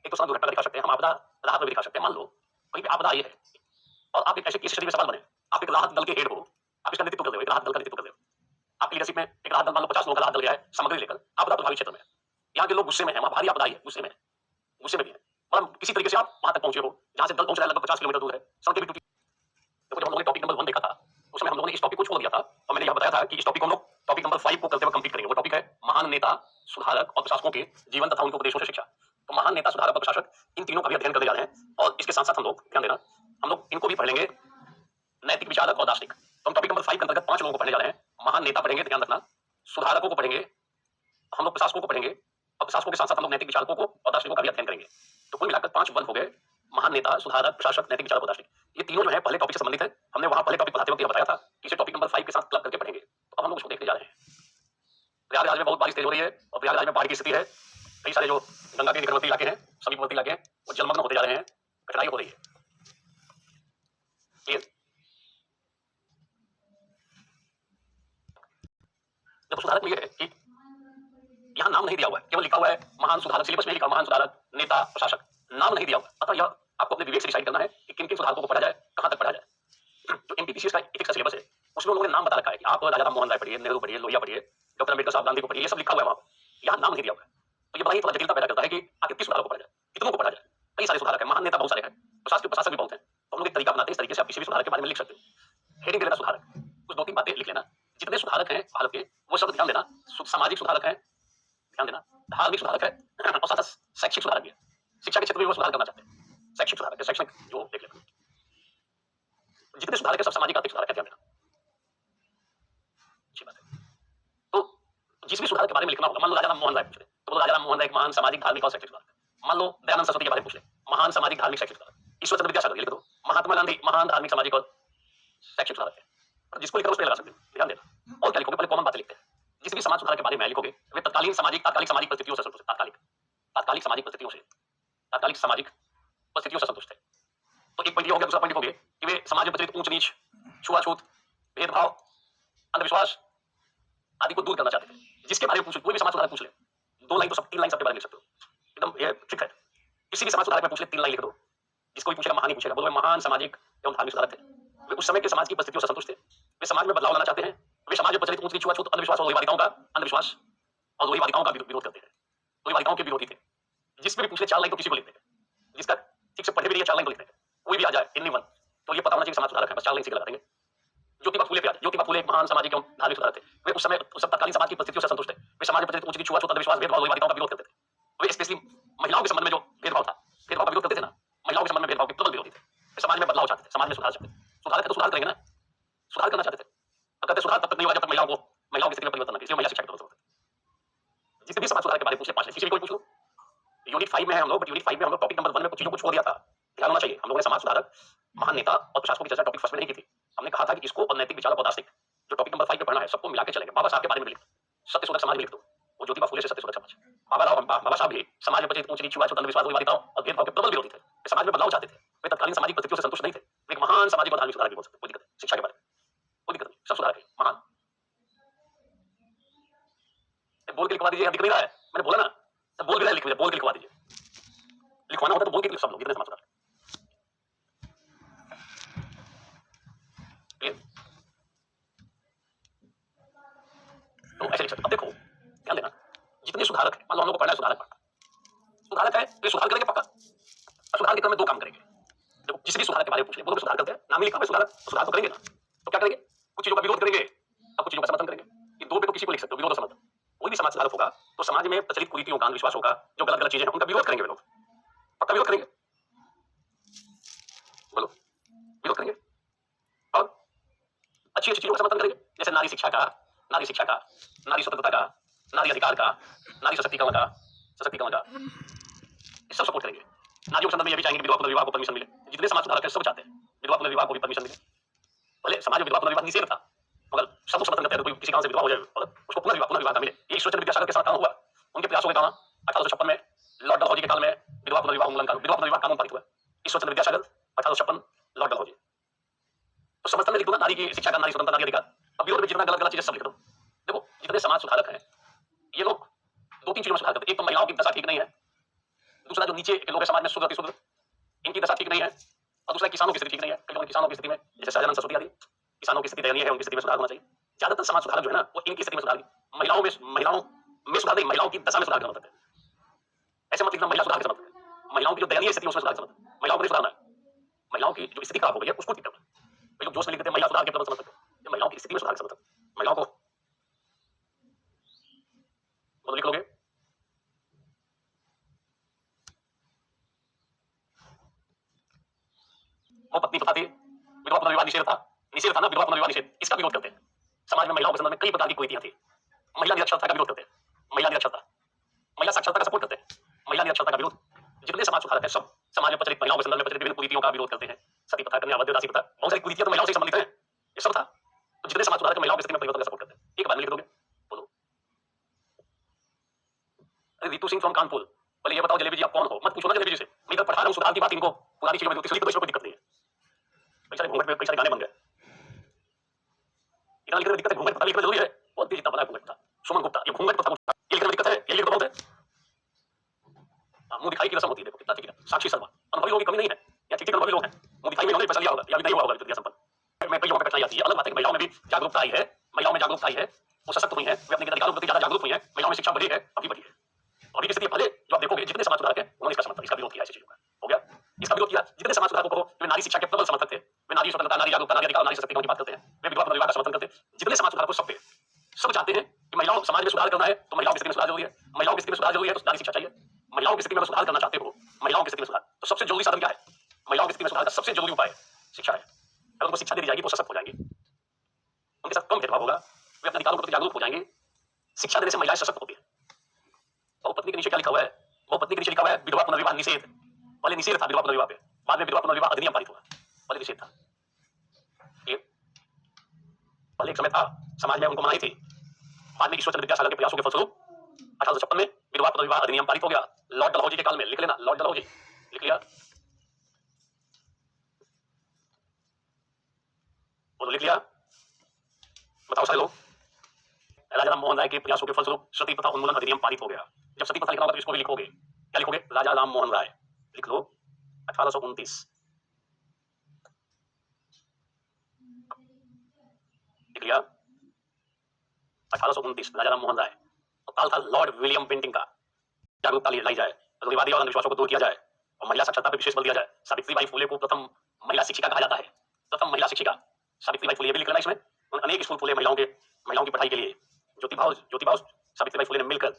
एक तो सड़क दुर्घटना दिखा सकते हैं, हम आपदा राहत में दिखा सकते हैं। मान लो कहीं पे आपदा आई है और आप एक ऐसे केस स्टडी में सवाल बने, आप एक राहत दल के हेड हो, आप इसका नेतृत्व कर रहे हो, एक राहत दल का नेतृत्व कर रहे हो, आपकी लीडरशिप में एक राहत दल, मान लो 50 लोगों का राहत दल गया है सामग्री लेकर आपदा प्रभावित क्षेत्र में। यहाँ के लोग गुस्से में है, वहाँ भारी आपदा आई है, गुस्से में भी है, और किसी तरीके से आप वहां तक पहुंचे हो जहां से दल पहुंच रहा है, लगभग 50 किलोमीटर दूर है, सड़कें भी टूटी। देखो जब हम लोगों ने टॉपिक नंबर 1 देखा था, उस समय हम लोगों ने इस टॉपिक को छोड़ दिया था और मैंने यह बताया था कि इस टॉपिक को हम लोग टॉपिक नंबर 5 को करते हुए कंप्लीट करेंगे। वो टॉपिक है महान नेता, सुधारक और प्रशासकों के जीवन तथा उनके उपदेशों से शिक्षा। तो महान नेता, सुधारक और प्रशासक, इन तीनों का भी अध्ययन करने जा रहे हैं और इसके साथ साथ हम लोग, ध्यान देना, हम लोग इनको भी पढ़ लेंगे, नैतिक विचारक और दार्शनिक। तो हम टॉपिक नंबर 5 के अंतर्गत 5 लोगों को पढ़ने जा रहे हैं। महान नेता पढ़ेंगे, ध्यान रखना, सुधारकों को पढ़ेंगे, हम लोग प्रशासकों को पढ़ेंगे और प्रशासकों के साथ साथ हम लोग नैतिक विचारकों को और दार्शनिकों का भी अध्ययन करेंगे। तो कुल मिलाकर 5 वर्ग हो गए, महान नेता, सुधारक, प्रशासक, नैतिक विचारक और दार्शनिक। ये तीनों जो है पहले टॉपिक से संबंधित है। हमने वहां पहले टॉपिक पढ़ाते वक्त यह बताया था कि इसे टॉपिक नंबर 5 के साथ क्लब करके पढ़ेंगे। तो अब हम लोग उसको देखने जा रहे हैं। प्रयागराज में बहुत बारिश तेज हो रही है और प्रयागराज में बाढ़ की स्थिति है। कई सारे जो गंगा के निकटवर्ती इलाके हैं, सभी निकटवर्ती इलाके हैं, वो जलमग्न होते जा रहे हैं, कठिनाई हो रही है। क्लियर? जब सुधारक में ये है कि यहाँ नाम नहीं दिया हुआ है, केवल लिखा हुआ है महान सुधारक, सिलेबस में लिखा महान सुधारक, नेता, प्रशासक, नाम नहीं दिया हुआ। अतः यह आपको अपने विवेक से डिसाइड करना है कि किन किन सुधारकों को पढ़ा जाए, कहां तक पढ़ा जाए। जो एमपीपीसीएस का एथिक्स का सिलेबस है, उसमें उन लोगों ने नाम बता रखा है कि आप राजा राम मोहन राय पढ़िए, नेहरू पढ़िए, लोहिया पढ़िए, डॉक्टर अम्बेडकर साहब, गांधी को पढ़िए, ये सब लिखा हुआ है वहां। यहाँ नाम नहीं दिया हुआ है, तो ये बड़ा ही थोड़ा जटिलता पैदा करता है कि आखिर किस सुधारक को पढ़ा जाए, कितनों को पढ़ा जाए। कई सारे सुधारक है, महान नेता बहुत सारे हैं, प्रशासक भी बहुत है। तो हम लोग एक तरीका अपनाते हैं, इस तरीके से आप किसी भी सुधारक के बारे में लिख सकते हो। हेडिंग दे लेना सुधारक, कुछ 2-3 बातें लिख लेना। जितने सुधारक हैं भारत के, वो शब्द ध्यान देना, सामाजिक सुधारक है, ध्यान देना, धार्मिक सुधारक है और साथ शैक्षिक सुधारक भी है। शिक्षा के क्षेत्र में वो सुधार करना चाहते हैं, शैक्षिक सुधारक है, शैक्षणिक जो देख लेना। जितने सुधारक है सब सामाजिक आर्थिक सुधारक है, ध्यान देना, अच्छी बात है। तो जिस भी सुधारक के बारे में लिखना होगा, मान लो राजा राम मोहन राय पूछ ले तो राजा राम मोहन राय एक महान सामाजिक, धार्मिक और शैक्षिक सुधारक। मान लो दयानंद सरस्वती के बारे में पूछ ले, महान सामाजिक, धार्मिक, शैक्षिक सुधारक। ईश्वर चंद्र विद्यासागर लिख दो, महात्मा गांधी महान धार्मिक, सामाजिक और शैक्षिक सुधारक है। जिसको लिखकर उस पर लगा सकते हो, ध्यान देना। और क्या लिखोगे, पहले कॉमन बातें लिखते हैं। जिस भी समाज सुधार के बारे में लिखोगे वे तात्कालिक सामाजिक परिस्थितियों से संतुष्ट, तात्कालिक सामाजिक परिस्थितियों से संतुष्ट है। तो एक पॉइंट ये हो गया। दूसरा पॉइंट लिखोगे कि वे समाज में प्रचलित ऊंच नीच, छुआछूत, भेदभाव, अंधविश्वास आदि को दूर करना चाहते थे। जिसके बारे में पूछ, कोई भी समाज सुधारक पूछ ले, 2 लाइन तो सब, 3 लाइन सबके बारे में लिख सकते हो, एकदम ये ट्रिक है। किसी भी समाज सुधारक में पूछ ले 3 लाइन लिख दो। जिसको भी पूछेगा महान ही पूछेगा, बोलो महान सामाजिक एवं धार्मिक सुधारक थे। वे उस समय के समाज की परिस्थितियों से संतुष्ट थे, वे समाज में बदलाव लाना चाहते हैं, वे समाज में प्रचलित ऊंच नीच, छुआछूत, अंधविश्वास और लोहीवादिताओं का अंधविश्वास और लोहीवादिताओं का विरोध करते हैं। लोहीवादिताओं के विरोधी थे। जिसमें भी पूछ ले 4 लाइन तो किसी को लिख देंगे, जिसका ठीक से पढ़े भी नहीं 4 लाइन तो लिख देंगे। कोई भी आ जाए एनीवन, तो ये पता होना चाहिए समाज सुधारक है, बस 4 लाइन सीधे लगा देंगे। ज्योतिबा फूले पे आ जाए, ज्योतिबा फूले एक महान सामाजिक एवं धार्मिक सुधारक थे। वे उस समय सब तत्कालीन समाज की परिस्थितियों से संतुष्ट थे, वे समाज में प्रचलित ऊंच नीच, छुआछूत, अंधविश्वास, भेदभाव, लोहीवादिताओं का विरोध करते थे। वे स्पेशली महिलाओं के संबंध में जो भेदभाव था, भेदभाव का विरोध करते थे ना, महिलाओं के संबंध में भेदभाव के प्रबल विरोधी थे। वे समाज में बदलाव चाहते थे, समाज में सुधार चाहते थे। सुधारक है तो सुधार करेंगे ना, सुधार करना चाहते थे। अब कहते सुधार तब तक नहीं हुआ जब तक महिलाओं की स्थिति में परिवर्तन न किया, महिला शिक्षा की जरूरत है। जितने भी समाज सुधार के बारे में पूछ ले 5 लाइन, किसी भी कोई पूछ लो। यूनिट 5 में है हम लोग, बट यूनिट 5 में हम लोग टॉपिक नंबर 1 में कुछ चीजों को छोड़ दिया था, ध्यान होना चाहिए। हम लोगों ने समाज सुधारक, महान नेता और प्रशासकों की चर्चा टॉपिक 1 में नहीं की थी। हमने कहा था कि इसको और नैतिक विचारक और दार्शनिक जो टॉपिक नंबर 5 पे पढ़ना है, सबको मिला के चलेंगे। बाबा साहब के बारे में लिख दो, सत्य शोधक समाज में लिख दो, वो ज्योतिबा फूले से सत्य शोधक समाज। बाबा साहब भी समाज में प्रचलित ऊंच नीच, छुआछूत, अंधविश्वास, लोहीवादिताओं और भेदभाव के प्रबल विरोधी थे। वे समाज में बदलाव चाहते थे, वे तत्कालीन सामाजिक परिस्थितियों से संतुष्ट नहीं थे। वे एक महान सामाजिक और धार्मिक सुधारक भी बोल सकते, कोई दिक्कत नहीं। शिक्षा के बारे में कोई दिक्कत नहीं, सब सुधारक है, महान। बोल के लिखवा दीजिए, दिख नहीं रहा है, मैंने बोला ना, तब बोल भी रहा है, बोल के लिखवा दीजिए। लिखवाना होता तो बोल के सब लोग, इतने समाज सुधारक। तो ऐसे लिख सकते। अब देखो ध्यान देना, जितने सुधारक है, मान लो हम लोग को पढ़ना है सुधारक पढ़ना, सुधारक है तो सुधार करेंगे पक्का। सुधार के क्रम में 2 काम करेंगे। देखो जिस भी सुधारक के बारे में पूछ ले, बोलो सुधार करते हैं, नाम ही लिखा है सुधारक, सुधार तो करेंगे ना। तो क्या करेंगे, कुछ चीजों का विरोध करेंगे और कुछ चीजों का समर्थन करेंगे। इन 2 पे तो किसी को लिख सकते हो, विरोध और समर्थन। कोई भी समाज सुधारक होगा तो समाज में प्रचलित कुरीतियों का, अंधविश्वासों का, जो गलत चीजें हैं उनका विरोध करेंगे। वे लोग पक्का विरोध करेंगे, बोलो विरोध करेंगे। और अच्छी चीजों का समर्थन करेंगे, जैसे नारी शिक्षा का, नारी स्वतंत्रता का, नारी अधिकार का, नारी सशक्तिकरण का, ये सब सपोर्ट करेंगे। नारियों के संदर्भ में ये भी चाहेंगे विधवा पुनर्विवाह को परमिशन मिले। जितने समाज सुधारक हैं सब चाहते हैं विधवा पुनर्विवाह को भी परमिशन मिले। पहले समाज में विधवा पुनर्विवाह निषेध था, मगर सब लोग समर्थन करते हैं कोई किसी कारण से विधवा हो जाए मगर उसको पुनर्विवाह का मिले। ये ईश्वरचंद्र विद्यासागर के साथ काम हुआ। उनके प्रयासों के कारण 1856 में लॉर्ड डलहौजी के काल में विधवा पुनर्विवाह कानून पारित हुआ। ईश्वरचंद्र विद्यासागर 1856 लॉर्ड डलहौजी। तो समर्थन में लिख दूंगा नारी की शिक्षा का, नारी स्वतंत्रता, नारी अधिकार। अब विरोध में जितना गलत गलत चीजें सब लिख दो। देखो जितने समाज सुधारक हैं ये लोग दो तीन चीजों में सुधार करते हैं। एक तो महिलाओं की दशा ठीक नहीं है, दूसरा जो नीचे के लोग हैं समाज में शुद्ध अतिशुद्ध इनकी दशा ठीक नहीं है, और दूसरा किसानों की स्थिति ठीक नहीं है। कई लोग किसानों की स्थिति में जैसे सहजानंद सरस्वती आदि किसानों की स्थिति दयनीय है, उनकी स्थिति में सुधार होना चाहिए। ज्यादातर समाज सुधारक जो है ना वो इनकी स्थिति में सुधार, महिलाओं में सुधार नहीं, महिलाओं की दशा में सुधार करना होता है। ऐसे मत लिखना महिला सुधार के समझ, महिलाओं की जो दयनीय स्थिति उसमें सुधार समझ, महिलाओं को नहीं सुधारना है, महिलाओं की जो स्थिति खराब हो गई है उसको ठीक करना। लोग जोश में लिख देते हैं महिला सुधार के प्रबल समर्थक, महिलाओं की स्थिति में सुधार के समर्थक, महिलाओं को मतलब लिख लोगे। वो पत्नी प्रथा थी, विधवा पुनर्विवाह निषेध था ना, विधवा पुनर्विवाह निषेध, इसका विरोध करते हैं। समाज में महिलाओं के संदर्भ में कई प्रकार की कुरीतियां थी। महिला निरक्षरता का विरोध करते हैं, महिला निरक्षरता, महिला साक्षरता का सपोर्ट करते हैं, महिला निरक्षरता का विरोध। जितने समाज सुधारक है सब समाज में प्रचलित महिलाओं के संदर्भ में प्रचलित विभिन्न कुरीतियों का विरोध करते हैं। सती प्रथा, कन्या अवैध दासी प्रथा, बहुत सारी कुरीतियां तो महिलाओं से संबंधित है, ये सब था। तो जितने समाज सुधारक महिलाओं की स्थिति में परिवर्तन का सपोर्ट करते हैं। एक बार में लिख दोगे, बोलो। अरे रितु सिंह फ्रॉम कानपुर, पहले ये बताओ जलेबी जी आप कौन हो? मत पूछो ना जलेबी जी से, मैं इधर पढ़ा रहा हूं सुधार की बात, इनको पुरानी चीजों में लिख दो, इसमें कोई दिक्कत नहीं है। कई सारे घूंघट में कई सारे गाने बन गए, इतना लिखने में दिक्कत है? घूंघट प्रथा लिखना जरूरी है? बहुत जितना बड़ा घूंघट प्रथा, सुमन गुप्ता, ये घूंघट प्रथा ये लिखने में दिक्कत है? ये लिख दो, बहुत है। मुंह दिखाई की रस्म होती है, देखो कितना ठीक है। साक्षी शर्मा, अनुभवी लोगों की कमी नहीं है, या ठीक अनुभवी लोग हैं, मुंह दिखाई में इन्होंने पैसा लिया होगा या भी नहीं हुआ होगा विद्या संपन्न। मैं कई लोगों को कठिनाई आती है, अलग बात है कि महिलाओं में भी जागरूकता आई है, महिलाओं में जागरूकता आई है, वो सशक्त हुई है, वे अपने अधिकारों के प्रति ज्यादा जागरूक हुई है, महिलाओं में शिक्षा बढ़ी है, अभी बढ़ी है। अभी की स्थिति पहले जो आप देखोगे जितने समाज सुधारक हैं उन्होंने इसका समर्थन, इसका विरोध किया, ऐसी चीजों का हो गया, इसका विरोध किया। जितने समाज सुधारकों को वे नारी शिक्षा के प्रबल समर्थक थे, वे नारी स्वतंत्रता, नारी जागरूकता, नारी अधिकार, नारी सशक्तिकरण की बात करते हैं, वे विधवा पुनर्विवाह का समर्थन करते हैं। जितने समाज सुधारक सब पे सब चाहते हैं कि महिलाओं समाज में सुधार करना है तो महिलाओं की स्थिति में सुधार जरूरी है, महिलाओं की स्थिति में सुधार जरूरी है तो नारी शिक्षा चाहिए। महिलाओं की स्थिति में सुधार करना चाहते हो, महिलाओं की स्थिति में सुधार, तो सबसे जरूरी साधन क्या है? महिलाओं की स्थिति में सुधार का सबसे जरूरी उपाय शिक्षा है। अगर उनको शिक्षा दे दी जाएगी तो सशक्त हो जाएंगे, उनके साथ कम भेदभाव होगा, वे अपने अधिकारों के प्रति जागरूक हो जाएंगे। शिक्षा देने से महिलाएं सशक्त होती है। बहुपत्नी के नीचे क्या लिखा हुआ है? बहुपत्नी के नीचे लिखा हुआ है विधवा पुनर्विवाह निषेध। पहले निषेध था विधवा पुनर्विवाह पे, बाद में विधवा पुनर्विवाह अधिनियम पारित हुआ, पहले निषेध था। ये पहले एक समय था समाज में उनको मनाही थी, बाद में ईश्वरचंद्र विद्यासागर के प्रयासों के फलस्वरूप 1856 में विधवा पुनर्विवाह अधिनियम पारित हो गया। लॉर्ड डलहौजी के काल में, लिख लेना लॉर्ड डलहौजी, लिख लिया, बोलो लिख लिया, बताओ सारे लोग। राजा राम मोहन राय के प्रयासों के फलस्वरूप सती प्रथा उन्मूलन अधिनियम पारित हो गया। जब सती प्रथा लिखना होगा तो इसको भी लिखोगे, क्या लिखोगे? राजा राम मोहन राय, लिख लो 1829, लिख लिया 1829 राजा राम मोहन राय। तो काल था लॉर्ड विलियम बेंटिंग का, जागरूकता लाई जाए, रूढ़िवादी और अंधविश्वासों को दूर किया जाए और महिला साक्षरता पर विशेष बल दिया जाए। सावित्रीबाई फुले को प्रथम महिला शिक्षिका कहा जाता है, प्रथम महिला शिक्षिका सावित्रीबाई फुले, भी लिख लेना इसमें। अनेक स्कूल खोले महिलाओं की पढ़ाई के लिए। ज्योतिबा सावित्रीबाई फुले ने मिलकर,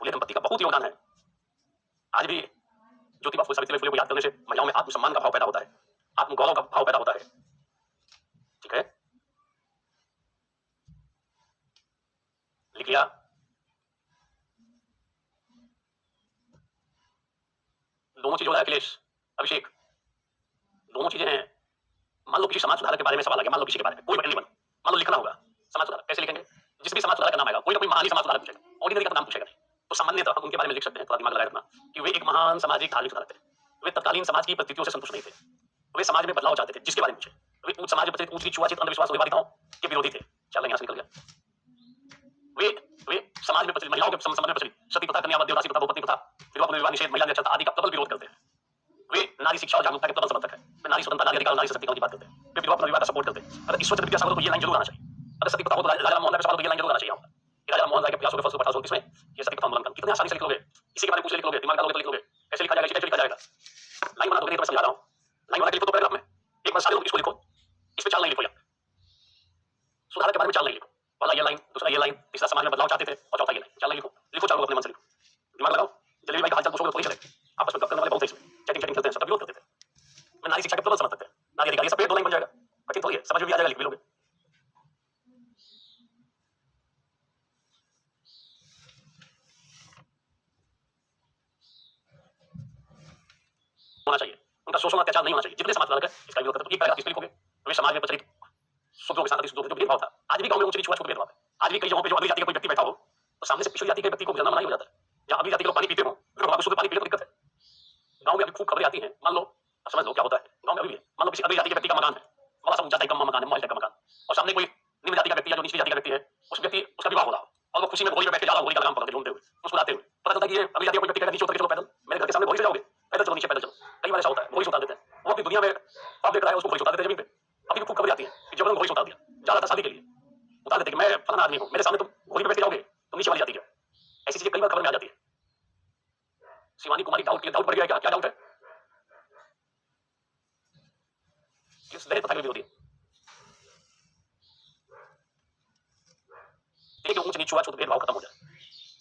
फुले दंपति का बहुत योगदान है। आज भी ज्योतिबा सावित्रीबाई फुले को याद करने से महिलाओं में आत्मसम्मान का भाव पैदा होता है, आत्मगौरव का भाव पैदा होता है। ठीक है, लिख लिया। दोनों चीज हो रहा है अखिलेश, अभिषेक, दोनों चीजें हैं। मान लो किसी समाज सुधारक के बारे में सवाल आ गया, मान लो किसी के बारे में कोई बटन नहीं बन, मान लो लिखना होगा समाज सुधारक, कैसे लिखेंगे? जिस भी समाज सुधारक का नाम आएगा कोई ना कोई महान समाज सुधारक पूछेगा, ऑर्डिनरी का नाम पूछेगा नहीं। तो सामान्यतः हम उनके बारे में लिख सकते हैं, थोड़ा दिमाग लगाए रखना कि वे एक महान सामाजिक धार्मिक सुधारक थे। वे तत्कालीन समाज की परिस्थितियों से संतुष्ट नहीं थे, वे समाज में बदलाव चाहते थे। जिसके बारे में पूछे, वे उच्च समाज में प्रचलित ऊंच नीच, छुआछूत, अंधविश्वास, रूढ़िवादिताओं के विरोधी थे। चल यहाँ से निकल गया। वे समाज में प्रचलित महिलाओं के संबंध में प्रचलित सती प्रथा, कन्या अवैध दासी प्रथा, बहुपत्नी प्रथा, विधवा पुनर्विवाह निषेध, महिला निरक्षरता आदि का प्रबल विरोध करते हैं। वे नारी शिक्षा और जागरूकता के प्रबल समर्थक हैं। वे नारी स्वतंत्रता, नारी अधिकार, नारी सशक्तिकरण की बात करते हैं। वे विधवा पुनर्विवाह का सपोर्ट करते हैं। अगर ईश्वरचंद्र विद्यासागर को ये लाइन जरूर आना चाहिए, अगर सती प्रथा हो तो राजा राम मोहन राय के सवाल को ये लाइन जरूर आना चाहिए। राजा राम मोहन राय के प्रयासों के फलस्वरूप 1829 में ये सती प्रथा उन्मूलन, कितने आसानी से लिख लोगे, इसी के बारे में पूछ लिख लोगे, दिमाग डालोगे तो लिख लोगे। कैसे लिखा जाएगा, कैसे लिखा जाएगा? लाइन बना दोगे, मैं समझा रहा हूँ। लाइन बना के लिखो तो पैराग्राफ में, एक बार सारे लोग इसको लिखो, इसमें 4 लाइन लिखो। यार सुधार के बारे में 4 लाइन लिखो, पहला ये लाइन, दूसरा ये लाइन, तीसरा समाज में बदलाव चाहते थे, और चौथा ये लाइन। 4 लाइन लिखो, लिखो 4 लोग अपने मन से लिखो, दिमाग लगाओ। जलेबी भाई का हालचाल पूछोगे तो थोड़ी चले, आपस में गप करने वाले बहुत है, इसमें चैटिंग करते हैं, सब विरोध करते थे। मैं नारी शिक्षा के प्रबल समर्थक थे, नारी अधिकार, ये सब पे 2 लाइन बन जाएगा, कठिन थोड़ी है, समझ में भी आ जाएगा, लिख भी लोगे। होना चाहिए, उनका शोषण अत्याचार नहीं होना चाहिए। जितने समाज सुधारक है इसका विरोध करते हैं, तो एक पैराग्राफ इसमें लिखोगे, वे समाज में प्रचलित शूद्रों के साथ अति शूद्रों जो भेदभाव था, आज भी गाँव में ऊँच नीच छुआ-छूत भेदभाव है। आज भी कई जगहों पे जो अगली जाति का कोई व्यक्ति बैठा हो, तो सामने से पिछली जाति के व्यक्ति को गुजरना मना ही हो जाता है। जहाँ अगली जाति के लोग पानी पीते हों, फिर वहाँ पे शुद्ध पानी पी ले तो दिक्कत है। गाँव में अभी खूब खबरें आती हैं, मान लो, समझ लो क्या होता है, गाँव में अभी भी है, मान लो किसी अगली जाति के व्यक्ति का मकान है, बड़ा सा ऊँचा टाइप का मकान है, महल टाइप का मकान, और सामने कोई निम्न जाति का व्यक्ति या जो निचली जाति का व्यक्ति है, उस व्यक्ति उसका विवाह हो रहा हो, और वो खुशी में घोड़ी पे बैठ के जा रहा हो, घोड़ी का लगाम पकड़ के झूमते हुए, मुस्कुराते हुए। पता चलता है कि ये अगली जाति का कोई व्यक्ति कहेगा नीचे उतर के चलो पैदल, मेरे घर के सामने घोड़ी से जाओगे, पैदल चलो नीचे पैदल चलो। कई बार ऐसा होता है, घोड़ी से उतार देते हैं। वो अपनी दुनिया में पाप देख रहा है, उसको घोड़ी से उतार देते हैं जमीन पे। अभी भी खूब खबरें आती हैं कि जबरन घोड़ी से उतार दिया, जा रहा था शादी के लिए, उतार देते कि मैं फलाना आदमी हूँ, मेरे सामने तुम घोड़ी पे बैठ के जाओगे, तुम नीचे वाली जाति के हो। ऐसी चीजें कई बार खबर में आ जाती है। शिवानी कुमारी डाउट पड़ गया, क्या डाउट है? किस दहेज प्रथा के विरोधी है। देखिए ऊंच नीच छुआ-छूत भेदभाव खत्म हो जाए,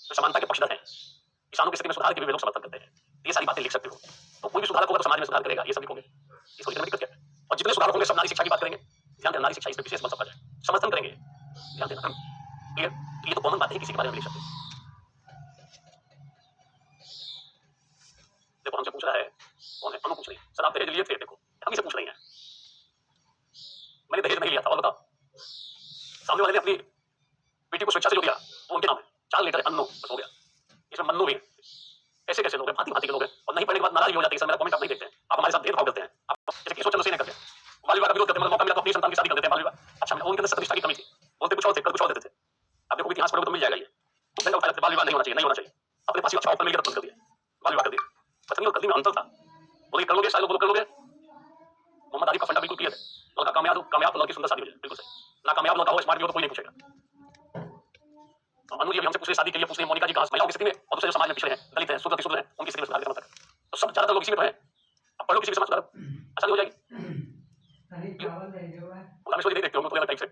तो समानता के पक्षधर हैं, किसानों की स्थिति में सुधार के भी वे लोग समर्थन करते हैं। ये सारी बातें लिख सकते हो, तो कोई भी सुधारक होगा तो समाज में सुधार करेगा, ये सब लिखोगे, इसको लिखने में दिक्कत क्या है? और जितने सुधारक होंगे सब नारी शिक्षा की बात करेंगे, ध्यान देना, नारी शिक्षा इस पे विशेष बल सबका है, समर्थन करेंगे, ध्यान देना। क्लियर? ये तो कॉमन बात है, किसी के बारे में लिख सकते हो। देखो हमसे पूछ रहा है, कौन है? अनु पूछ रही है, सर आप दहेज लिए थे? देखो हम ही से पूछ रही हैं, मैंने दहेज नहीं लिया था, और बताओ सामने वाले ने अपनी बेटी को स्वेच्छा से जो दिया वो उनके नाम है, 4 लीटर अन्नो बस हो गया, इसमें मन्नू भी है। ऐसे कैसे लोग हैं, भांति-भांति के लोग हैं, और नहीं पढ़ने के बाद नाराज भी हो जाते हैं, सर मेरा कमेंट आप नहीं देखते हैं, आप हमारे साथ भेदभाव करते हैं, आप जैसे किशोर चंद्र सिंह ने करते हैं, बाल विवाह का विरोध करते हैं, मतलब मौका मिला तो अपनी संतान की शादी कर देते हैं, बाल विवाह। अच्छा उनके अंदर सत्यनिष्ठा की कमी थी, बोलते कुछ और थे, कर कुछ और देते थे। आप देखो इतिहास पढ़ोगे तो मिल जाएगा ये, उठा लेते बाल विवाह नहीं होना चाहिए, नहीं होना चाहिए, अपने पास ही अच्छा ऑफर मिल गया तो बंद कर दिया, बाल विवाह कर दिया। पत्नी और पत्नी में अंतर था, बोले कर लोगे, शायद लोग कर लोगे। मोहम्मद आरिफ का फंडा बिल्कुल क्लियर है, लड़का कामयाब तो लड़की सुंदर शादी हो जाए, बिल्कुल सही। नाकामयाब लड़का हो, स्मार्ट भी हो तो कोई नहीं पूछेगा। अनु जी अभी हमसे पूछ रहे शादी के लिए, पूछ रहे मोनिका जी कहाँ महिलाओं की स्थिति में, और दूसरे जो समाज में पिछड़े हैं, दलित हैं, शुद्र हैं, उनकी स्थिति में सुधार करना तक, तो सब ज्यादातर लोग इसी में तो हैं। अब पढ़ लो किसी के समाज सुधार, आसानी हो जाएगी। रामेश्वर जी नहीं देखते होंगे तो टाइप से